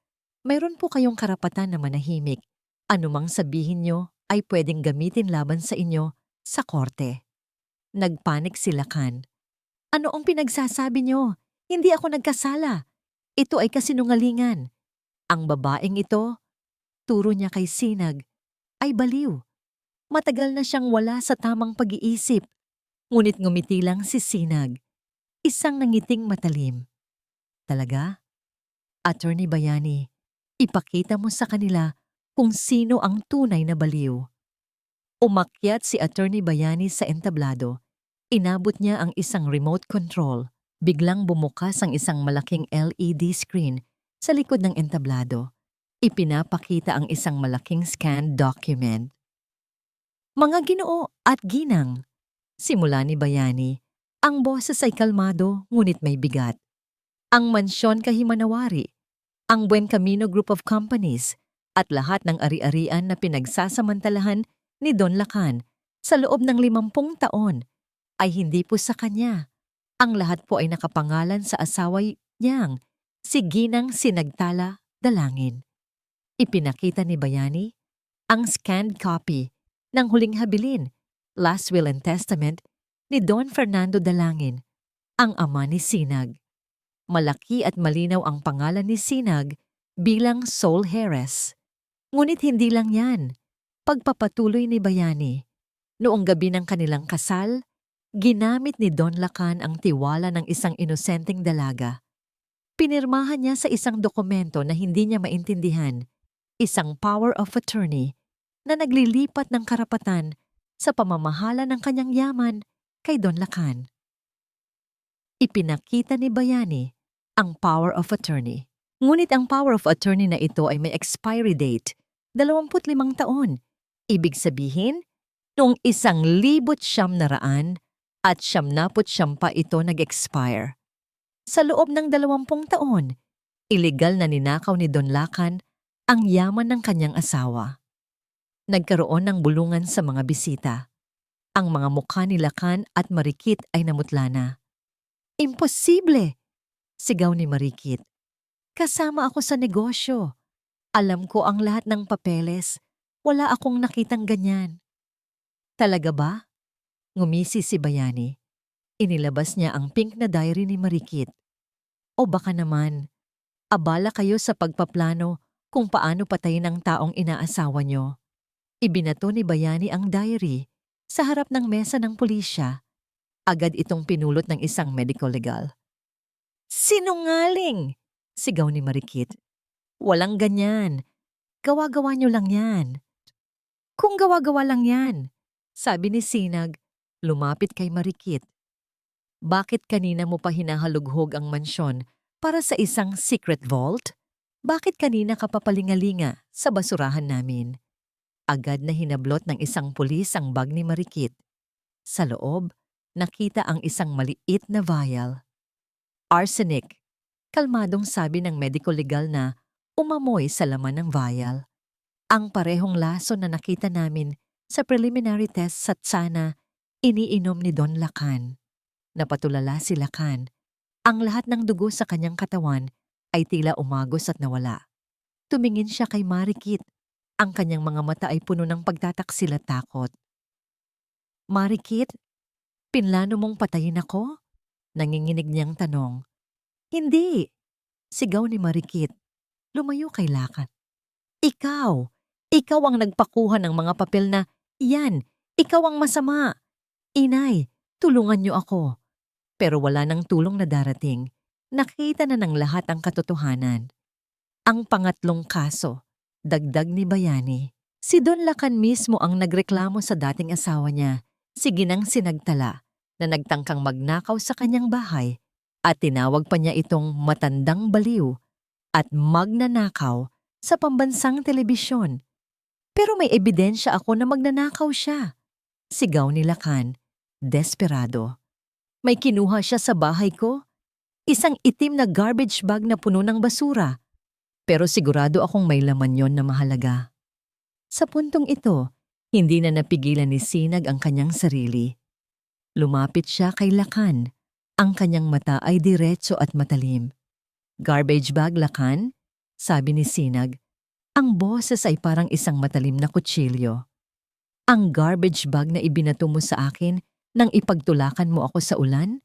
Mayroon po kayong karapatan na manahimik. Anumang sabihin nyo ay pwedeng gamitin laban sa inyo sa korte. Nagpanik si Lacan. Ano ang pinagsasabi nyo? Hindi ako nagkasala. Ito ay kasinungalingan. Ang babaeng ito, turo niya kay Sinag, ay baliw. Matagal na siyang wala sa tamang pag-iisip. Ngunit ngumiti lang si Sinag. Isang nangiting matalim. Talaga? Attorney Bayani, ipakita mo sa kanila kung sino ang tunay na baliw. Umakyat si Attorney Bayani sa entablado. Inabot niya ang isang remote control. Biglang bumukas ang isang malaking LED screen sa likod ng entablado. Ipinapakita ang isang malaking scanned document. Mga ginoo at ginang, simula ni Bayani, ang boses ay kalmado ngunit may bigat. Ang mansyon Kahimanawari, ang Buencamino Group of Companies, at lahat ng ari-arian na pinagsasamantalahan ni Don Lacan sa loob ng 50 taon ay hindi po sa kanya. Ang lahat po ay nakapangalan sa asawa niyang, si Ginang Sinagtala Dalangin. Ipinakita ni Bayani ang scanned copy ng huling habilin, Last Will and Testament, ni Don Fernando Dalangin, ang ama ni Sinag. Malaki at malinaw ang pangalan ni Sinag bilang sole heiress. Ngunit hindi lang yan. Pagpapatuloy ni Bayani, noong gabi ng kanilang kasal, ginamit ni Don Lacan ang tiwala ng isang inosenteng dalaga. Pinirmahan niya sa isang dokumento na hindi niya maintindihan, isang power of attorney na naglilipat ng karapatan sa pamamahala ng kanyang yaman kay Don Lacan. Ipinakita ni Bayani ang power of attorney. Ngunit ang power of attorney na ito ay may expiry date, 25 taon. Ibig sabihin, noong 1900 at 79 pa ito nag-expire. Sa loob ng 20 taon, illegal na ninakaw ni Don Lacan ang yaman ng kanyang asawa. Nagkaroon ng bulungan sa mga bisita. Ang mga mukha ni Lacan at Marikit ay namutla na. Imposible! Sigaw ni Marikit. Kasama ako sa negosyo. Alam ko ang lahat ng papeles. Wala akong nakitang ganyan. Talaga ba? Ngumisi si Bayani. Inilabas niya ang pink na diary ni Marikit. O baka naman, abala kayo sa pagpaplano kung paano patayin ang taong inaasawa nyo. Ibinato ni Bayani ang diary sa harap ng mesa ng pulisya. Agad itong pinulot ng isang medical legal. Sinungaling! Sigaw ni Marikit. Walang ganyan. Gawa-gawa nyo lang yan. Kung gawa-gawa lang yan, sabi ni Sinag, lumapit kay Marikit. Bakit kanina mo pa hinahalughog ang mansyon para sa isang secret vault? Bakit kanina ka papalingalinga sa basurahan namin? Agad na hinablot ng isang pulis ang bag ni Marikit. Sa loob, nakita ang isang maliit na vial. Arsenic, kalmadong sabi ng medical legal na umamoy sa laman ng vial. Ang parehong lason na nakita namin sa preliminary test sa tsana iniinom ni Don Lacan. Napatulala si Lacan. Ang lahat ng dugo sa kanyang katawan ay tila umagos at nawala. Tumingin siya kay Marikit. Ang kanyang mga mata ay puno ng pagtataksil at takot. Marikit, pinlano mong patayin ako? Nanginginig niyang tanong. Hindi, sigaw ni Marikit. Lumayo kay Lacan. Ikaw ang nagpakuha ng mga papel na, yan, ikaw ang masama. Inay, tulungan niyo ako. Pero wala nang tulong na darating. Nakita na ng lahat ang katotohanan. Ang pangatlong kaso, dagdag ni Bayani. Si Don Lacan mismo ang nagreklamo sa dating asawa niya, si Ginang Sinagtala, na nagtangkang magnakaw sa kanyang bahay at tinawag pa niya itong matandang baliw at magnanakaw sa pambansang telebisyon. Pero may ebidensya ako na magnanakaw siya. Sigaw ni Lacan, desperado. May kinuha siya sa bahay ko. Isang itim na garbage bag na puno ng basura. Pero sigurado akong may laman yon na mahalaga. Sa puntong ito, hindi na napigilan ni Sinag ang kanyang sarili. Lumapit siya kay Lacan. Ang kanyang mata ay diretso at matalim. Garbage bag, Lacan? Sabi ni Sinag. Ang boses ay parang isang matalim na kutsilyo. Ang garbage bag na ibinato mo sa akin nang ipagtulakan mo ako sa ulan?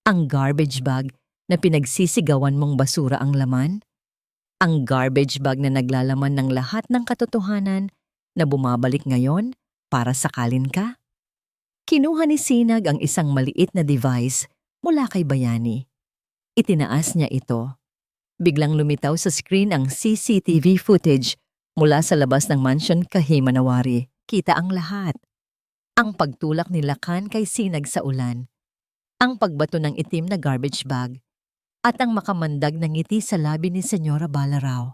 Ang garbage bag na pinagsisigawan mong basura ang laman? Ang garbage bag na naglalaman ng lahat ng katotohanan na bumabalik ngayon para sakalin ka? Kinuha ni Sinag ang isang maliit na device mula kay Bayani. Itinaas niya ito. Biglang lumitaw sa screen ang CCTV footage mula sa labas ng mansion kay Manawari. Kita ang lahat. Ang pagtulak ni Lacan kay Sinag sa ulan. Ang pagbato ng itim na garbage bag. At ang makamandag na ngiti sa labi ni Senyora Balaraw.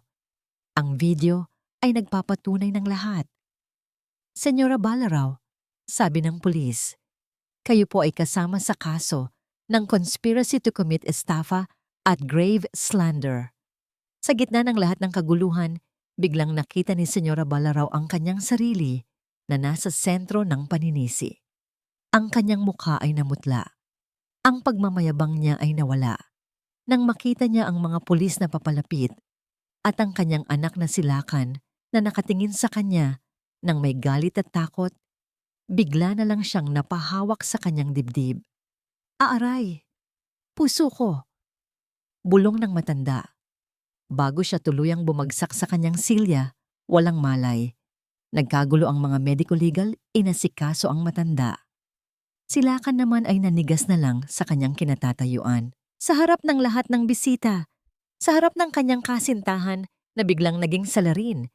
Ang video ay nagpapatunay ng lahat. Senyora Balaraw, sabi ng pulis, kayo po ay kasama sa kaso ng conspiracy to commit estafa at grave slander. Sa gitna ng lahat ng kaguluhan, biglang nakita ni Senyora Balaraw ang kanyang sarili na nasa sentro ng paninisi. Ang kanyang mukha ay namutla. Ang pagmamayabang niya ay nawala. Nang makita niya ang mga pulis na papalapit at ang kanyang anak na si Lacan na nakatingin sa kanya nang may galit at takot, bigla na lang siyang napahawak sa kanyang dibdib. Aaray! Puso ko! Bulong ng matanda. Bago siya tuluyang bumagsak sa kanyang silya, walang malay. Nagkagulo ang mga medico-legal, inasikaso ang matanda. Si Lacan naman ay nanigas na lang sa kanyang kinatatayuan. Sa harap ng lahat ng bisita, sa harap ng kanyang kasintahan na biglang naging salarin,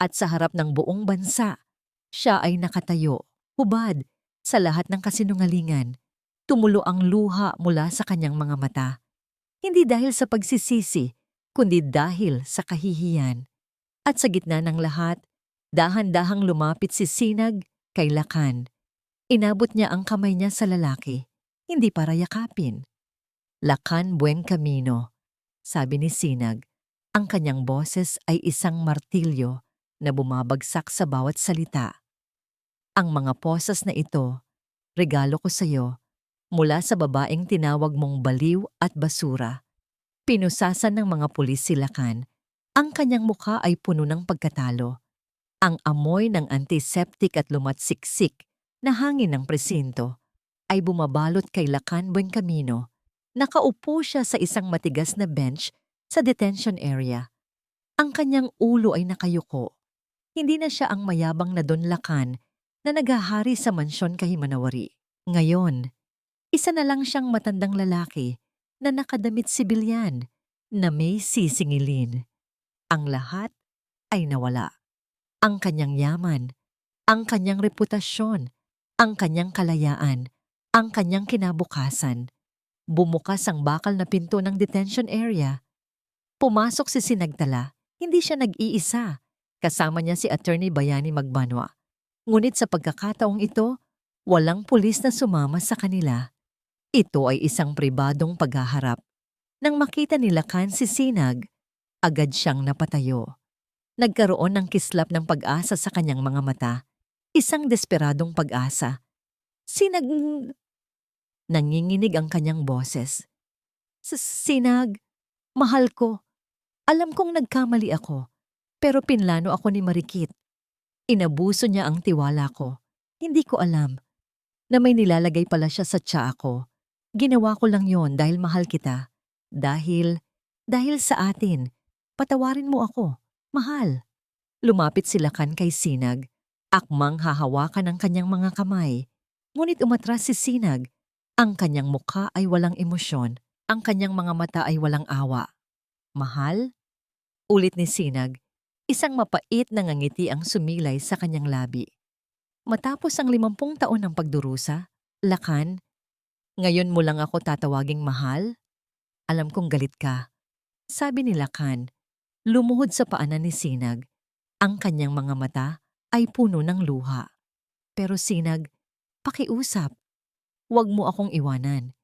at sa harap ng buong bansa, siya ay nakatayo, hubad, sa lahat ng kasinungalingan, Tumulo ang luha mula sa kanyang mga mata. Hindi dahil sa pagsisisi, kundi dahil sa kahihiyan. At sa gitna ng lahat, dahan-dahang lumapit si Sinag kay Lakan. Inabot niya ang kamay niya sa lalaki, hindi para yakapin. Lakan buen camino, sabi ni Sinag. Ang kanyang boses ay isang martilyo na bumabagsak sa bawat salita. Ang mga posas na ito, regalo ko sa iyo, mula sa babaeng tinawag mong baliw at basura. Pinusasan ng mga pulis si Lakan. Ang kanyang mukha ay puno ng pagkatalo. Ang amoy ng antiseptic at lumatsiksik na hangin ng presinto ay bumabalot kay Lakan Buencamino. Nakaupo siya sa isang matigas na bench sa detention area. Ang kanyang ulo ay nakayuko. Hindi na siya ang mayabang na Don Lakan na naghahari sa mansyon kay Manawari. Ngayon, isa na lang siyang matandang lalaki na nakadamit sibilyan na may sisingilin. Ang lahat ay nawala. Ang kanyang yaman, ang kanyang reputasyon, ang kanyang kalayaan, ang kanyang kinabukasan. Bumukas ang bakal na pinto ng detention area. Pumasok si Sinagtala, hindi siya nag-iisa. Kasama niya si Attorney Bayani Magbanwa. Ngunit sa pagkakataong ito, walang pulis na sumama sa kanila. Ito ay isang pribadong paghaharap. Nang makita ni Lakan si Sinag, agad siyang napatayo. Nagkaroon ng kislap ng pag-asa sa kanyang mga mata. Isang desperadong pag-asa. Sinag... Nanginginig ang kanyang boses. Sinag, mahal ko. Alam kong nagkamali ako, pero pinlano ako ni Marikit. Inabuso niya ang tiwala ko. Hindi ko alam na may nilalagay pala siya sa tiya ko. Ginawa ko lang yon dahil mahal kita. Dahil sa atin, patawarin mo ako, mahal. Lumapit si Lakan kay Sinag, akmang hahawakan ang kanyang mga kamay. Ngunit umatras si Sinag. Ang kanyang mukha ay walang emosyon, ang kanyang mga mata ay walang awa. Mahal? Ulit ni Sinag, isang mapait na ngangiti ang sumilay sa kanyang labi. Matapos ang 50 taon ng pagdurusa, Lakan, ngayon mo lang ako tatawaging mahal? Alam kong galit ka. Sabi ni Lakan, lumuhod sa paanan ni Sinag. Ang kanyang mga mata ay puno ng luha. Pero Sinag, pakiusap. Huwag mo akong iwanan.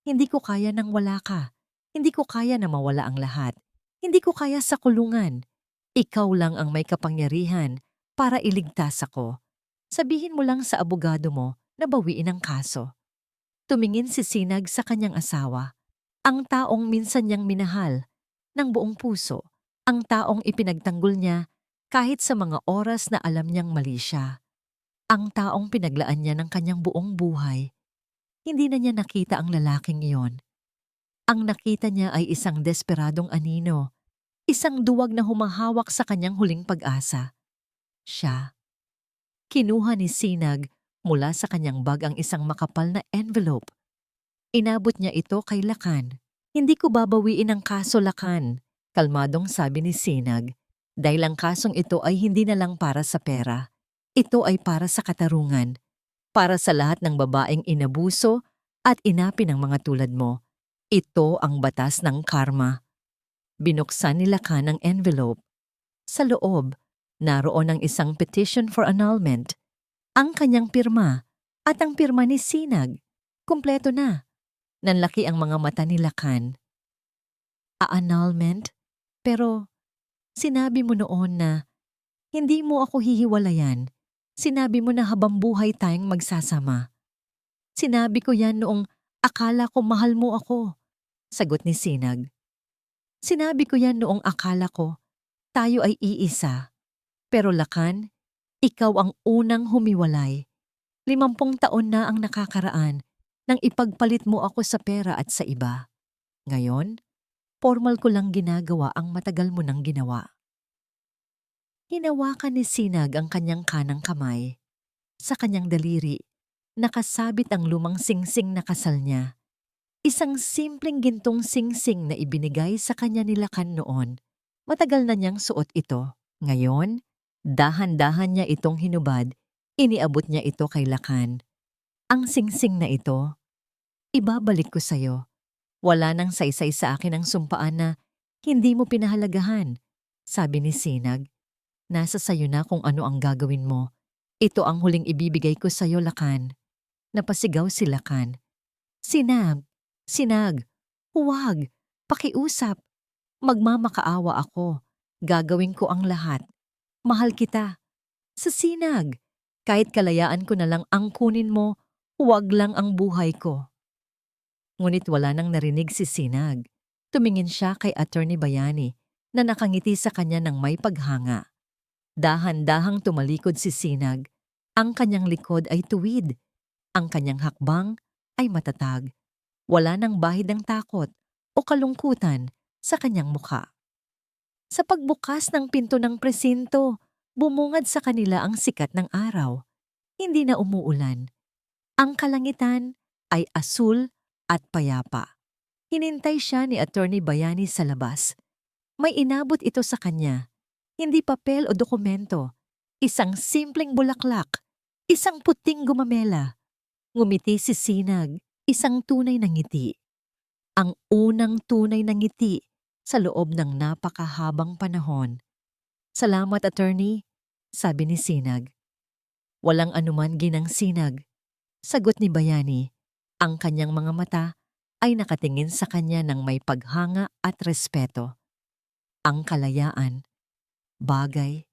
Hindi ko kaya nang wala ka. Hindi ko kaya na mawala ang lahat. Hindi ko kaya sa kulungan. Ikaw lang ang may kapangyarihan para iligtas ako. Sabihin mo lang sa abogado mo na bawiin ang kaso. Tumingin si Sinag sa kanyang asawa. Ang taong minsan niyang minahal ng buong puso. Ang taong ipinagtanggol niya kahit sa mga oras na alam niyang mali siya. Ang taong pinaglaan niya ng kanyang buong buhay. Hindi na niya nakita ang lalaking iyon. Ang nakita niya ay isang desperadong anino, isang duwag na humahawak sa kanyang huling pag-asa. Siya. Kinuha ni Sinag mula sa kanyang bag ang isang makapal na envelope. Inabot niya ito kay Lakan. Hindi ko babawiin ang kaso, Lakan, kalmadong sabi ni Sinag, dahil ang kasong ito ay hindi na lang para sa pera. Ito ay para sa katarungan. Para sa lahat ng babaeng inabuso at inapi ng mga tulad mo. Ito ang batas ng karma. Binuksan ni Lakan ang envelope. Sa loob, naroon ang isang petition for annulment. Ang kanyang pirma at ang pirma ni Sinag. Kumpleto na. Nanlaki ang mga mata ni Lakan. Annulment? Pero sinabi mo noon na hindi mo ako hihiwalayan. Sinabi mo na habang buhay tayong magsasama. Sinabi ko yan noong akala ko mahal mo ako. Sagot ni Sinag. Sinabi ko yan noong akala ko tayo ay iisa. Pero Lakan, ikaw ang unang humiwalay. 50 taon na ang nakakaraan nang ipagpalit mo ako sa pera at sa iba. Ngayon, formal ko lang ginagawa ang matagal mo nang ginawa. Hinawakan ni Sinag ang kanyang kanang kamay. Sa kanyang daliri, nakasabit ang lumang singsing na kasal niya. Isang simpleng gintong singsing na ibinigay sa kanya ni Lakan noon. Matagal na niyang suot ito. Ngayon, dahan-dahan niya itong hinubad. Iniabot niya ito kay Lakan. Ang singsing na ito, ibabalik ko sa'yo. Wala nang saysay sa akin ang sumpaan na hindi mo pinahalagahan. Sabi ni Sinag, nasa sayo na kung ano ang gagawin mo. Ito ang huling ibibigay ko sa'yo, Lakan. Napasigaw si Lakan. Sinag, Sinag, huwag, pakiusap. Magmamakaawa ako. Gagawin ko ang lahat. Mahal kita. Sa Sinag, kahit kalayaan ko na lang ang kunin mo, huwag lang ang buhay ko. Ngunit wala nang narinig si Sinag. Tumingin siya kay Attorney Bayani na nakangiti sa kanya ng may paghanga. Dahan-dahang tumalikod si Sinag. Ang kanyang likod ay tuwid. Ang kanyang hakbang ay matatag. Wala nang bahid ng takot o kalungkutan sa kanyang mukha. Sa pagbukas ng pinto ng presinto, bumungad sa kanila ang sikat ng araw. Hindi na umuulan. Ang kalangitan ay asul at payapa. Hinintay siya ni Attorney Bayani sa labas. May inabot ito sa kanya. Hindi papel o dokumento. Isang simpleng bulaklak. Isang puting gumamela. Ngumiti si Sinag, isang tunay na ngiti. Ang unang tunay na ngiti sa loob ng napakahabang panahon. Salamat, Attorney, sabi ni Sinag. Walang anuman, Ginang Sinag. Sagot ni Bayani. Ang kanyang mga mata ay nakatingin sa kanya ng may paghanga at respeto. Ang kalayaan, bagay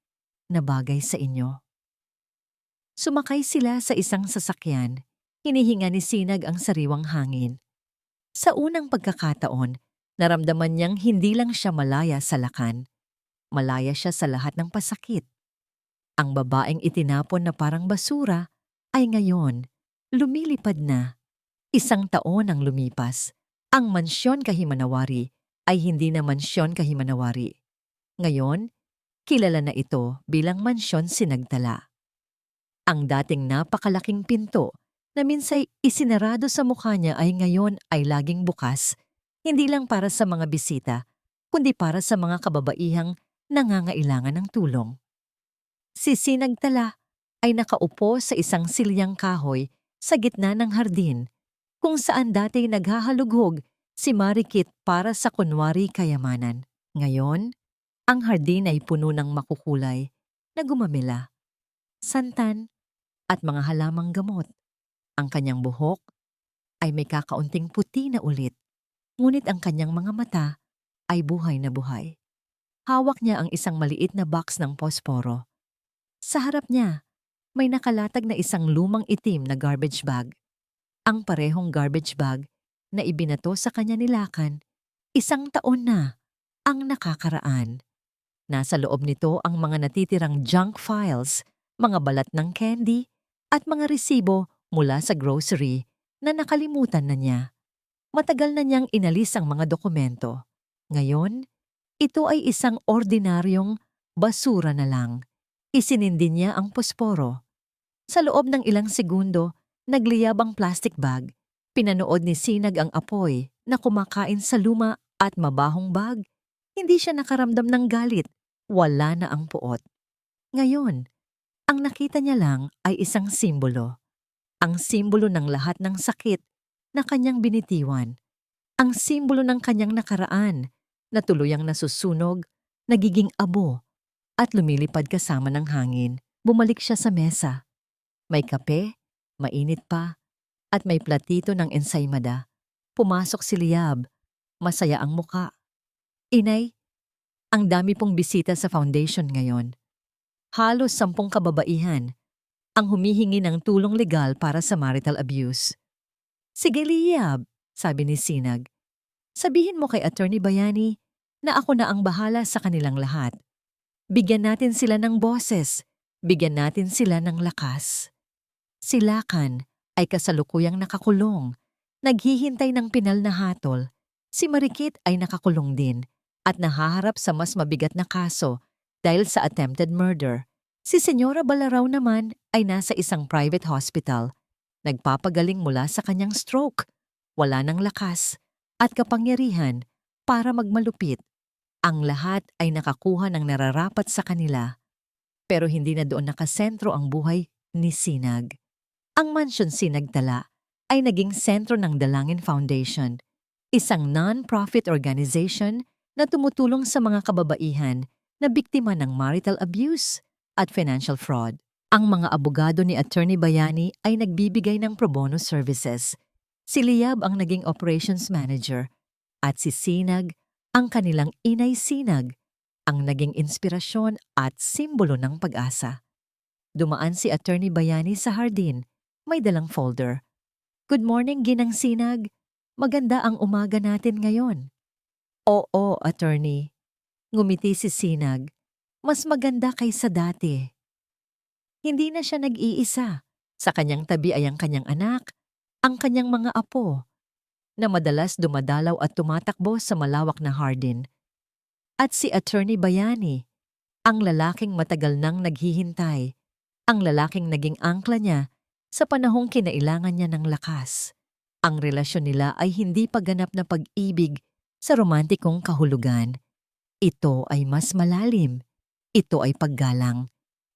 na bagay sa inyo. Sumakay sila sa isang sasakyan. Hinihinga ni Sinag ang sariwang hangin. Sa unang pagkakataon, naramdaman niyang hindi lang siya malaya sa Lakan. Malaya siya sa lahat ng pasakit. Ang babaeng itinapon na parang basura ay ngayon lumilipad na. 1 taon ang lumipas. Ang mansyon Kahimanawari ay hindi na mansyon Kahimanawari. Ngayon, kilala na ito bilang mansyon Sinagtala. Ang dating napakalaking pinto na minsay isinarado sa mukha niya ay ngayon ay laging bukas, hindi lang para sa mga bisita, kundi para sa mga kababaihang nangangailangan ng tulong. Si Sinagtala ay nakaupo sa isang silyang kahoy sa gitna ng hardin, kung saan dati naghahalughog si Marikit para sa kunwari kayamanan. Ngayon, ang hardin ay puno ng makukulay na gumamela, santan at mga halamang gamot. Ang kanyang buhok ay may kakaunting puti na ulit, ngunit ang kanyang mga mata ay buhay na buhay. Hawak niya ang isang maliit na box ng posporo. Sa harap niya, may nakalatag na isang lumang itim na garbage bag. Ang parehong garbage bag na ibinato sa kanya ni Lakan, 1 taon na ang nakakaraan. Nasa loob nito ang mga natitirang junk files, mga balat ng candy, at mga resibo mula sa grocery na nakalimutan na niya. Matagal na niyang inalis ang mga dokumento. Ngayon, ito ay isang ordinaryong basura na lang. Isinindi niya ang posporo. Sa loob ng ilang segundo, nagliyab ang plastic bag. Pinanood ni Sinag ang apoy na kumakain sa luma at mabahong bag. Hindi siya nakaramdam ng galit. Wala na ang puot. Ngayon, ang nakita niya lang ay isang simbolo. Ang simbolo ng lahat ng sakit na kanyang binitiwan. Ang simbolo ng kanyang nakaraan na tuluyang nasusunog, nagiging abo, at lumilipad kasama ng hangin. Bumalik siya sa mesa. May kape, mainit pa, at may platito ng ensaymada. Pumasok si Liab. Masaya ang muka. Inay, ang dami pong bisita sa foundation ngayon. Halos 10 kababaihan ang humihingi ng tulong legal para sa marital abuse. Sige Liab, sabi ni Sinag. Sabihin mo kay Attorney Bayani na ako na ang bahala sa kanilang lahat. Bigyan natin sila ng boses. Bigyan natin sila ng lakas. Si Lakan ay kasalukuyang nakakulong. Naghihintay ng pinal na hatol. Si Marikit ay nakakulong din at nahaharap sa mas mabigat na kaso dahil sa attempted murder. Si Senyora Balaraw naman ay nasa isang private hospital. Nagpapagaling mula sa kanyang stroke. Wala ng lakas at kapangyarihan para magmalupit. Ang lahat ay nakakuha ng nararapat sa kanila. Pero hindi na doon nakasentro ang buhay ni Sinag. Ang mansyon Sinagtala ay naging sentro ng Dalangin Foundation, isang non-profit organization na tumutulong sa mga kababaihan na biktima ng marital abuse at financial fraud. Ang mga abogado ni Attorney Bayani ay nagbibigay ng pro bono services. Si Liab ang naging operations manager at si Sinag, ang kanilang inay Sinag, ang naging inspirasyon at simbolo ng pag-asa. Dumaan si Attorney Bayani sa hardin, may dalang folder. Good morning, Ginang Sinag. Maganda ang umaga natin ngayon. Oo, Attorney. Ngumiti si Sinag. Mas maganda kaysa dati. Hindi na siya nag-iisa. Sa kanyang tabi ay ang kanyang anak, ang kanyang mga apo, na madalas dumadalaw at tumatakbo sa malawak na hardin. At si Attorney Bayani, ang lalaking matagal nang naghihintay, ang lalaking naging angkla niya sa panahong kinailangan niya ng lakas. Ang relasyon nila ay hindi pagganap na pag-ibig sa romantikong kahulugan. Ito ay mas malalim. Ito ay paggalang.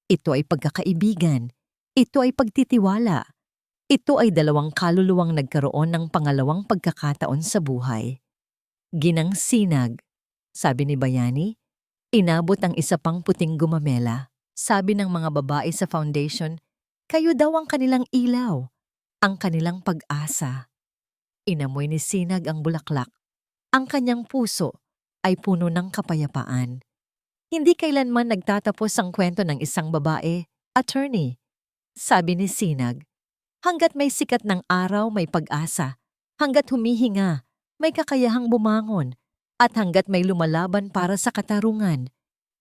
Ito ay pagkakaibigan. Ito ay pagtitiwala. Ito ay dalawang kaluluwang nagkaroon ng pangalawang pagkakataon sa buhay. Ginang Sinag, sabi ni Bayani, inabot ang isa pang puting gumamela. Sabi ng mga babae sa foundation, kayo daw ang kanilang ilaw, ang kanilang pag-asa. Inamoy ni Sinag ang bulaklak. Ang kanyang puso ay puno ng kapayapaan. Hindi kailanman nagtatapos ang kwento ng isang babae, attorney. Sabi ni Sinag, hanggat may sikat ng araw may pag-asa, hanggat humihinga, may kakayahang bumangon, at hanggat may lumalaban para sa katarungan,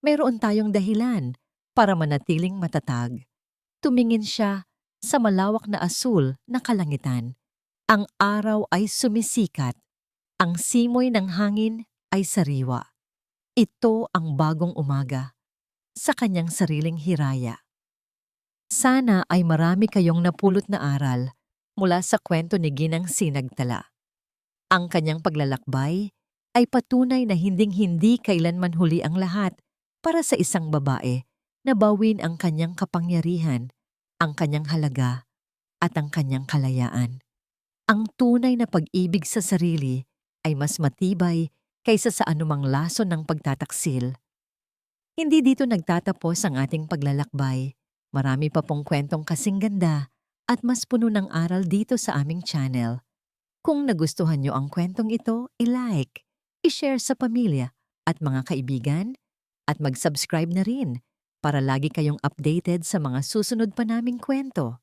mayroon tayong dahilan para manatiling matatag. Tumingin siya sa malawak na asul na kalangitan. Ang araw ay sumisikat. Ang simoy ng hangin ay sariwa. Ito ang bagong umaga sa kanyang sariling hiraya. Sana ay marami kayong napulot na aral mula sa kwento ni Ginang Sinagtala. Ang kanyang paglalakbay ay patunay na hinding-hindi kailanman huli ang lahat para sa isang babae na bawin ang kanyang kapangyarihan, ang kanyang halaga, at ang kanyang kalayaan. Ang tunay na pag-ibig sa sarili ay mas matibay kaysa sa anumang lason ng pagtataksil. Hindi dito nagtatapos ang ating paglalakbay. Marami pa pong kwentong kasing ganda at mas puno ng aral dito sa aming channel. Kung nagustuhan nyo ang kwentong ito, i-like, i-share sa pamilya at mga kaibigan, at mag-subscribe na rin para lagi kayong updated sa mga susunod pa naming kwento.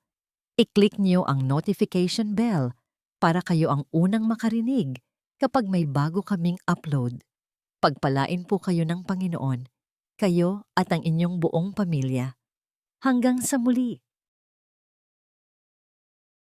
I-click nyo ang notification bell para kayo ang unang makarinig kapag may bago kaming upload. Pagpalain po kayo ng Panginoon, kayo at ang inyong buong pamilya. Hanggang sa muli!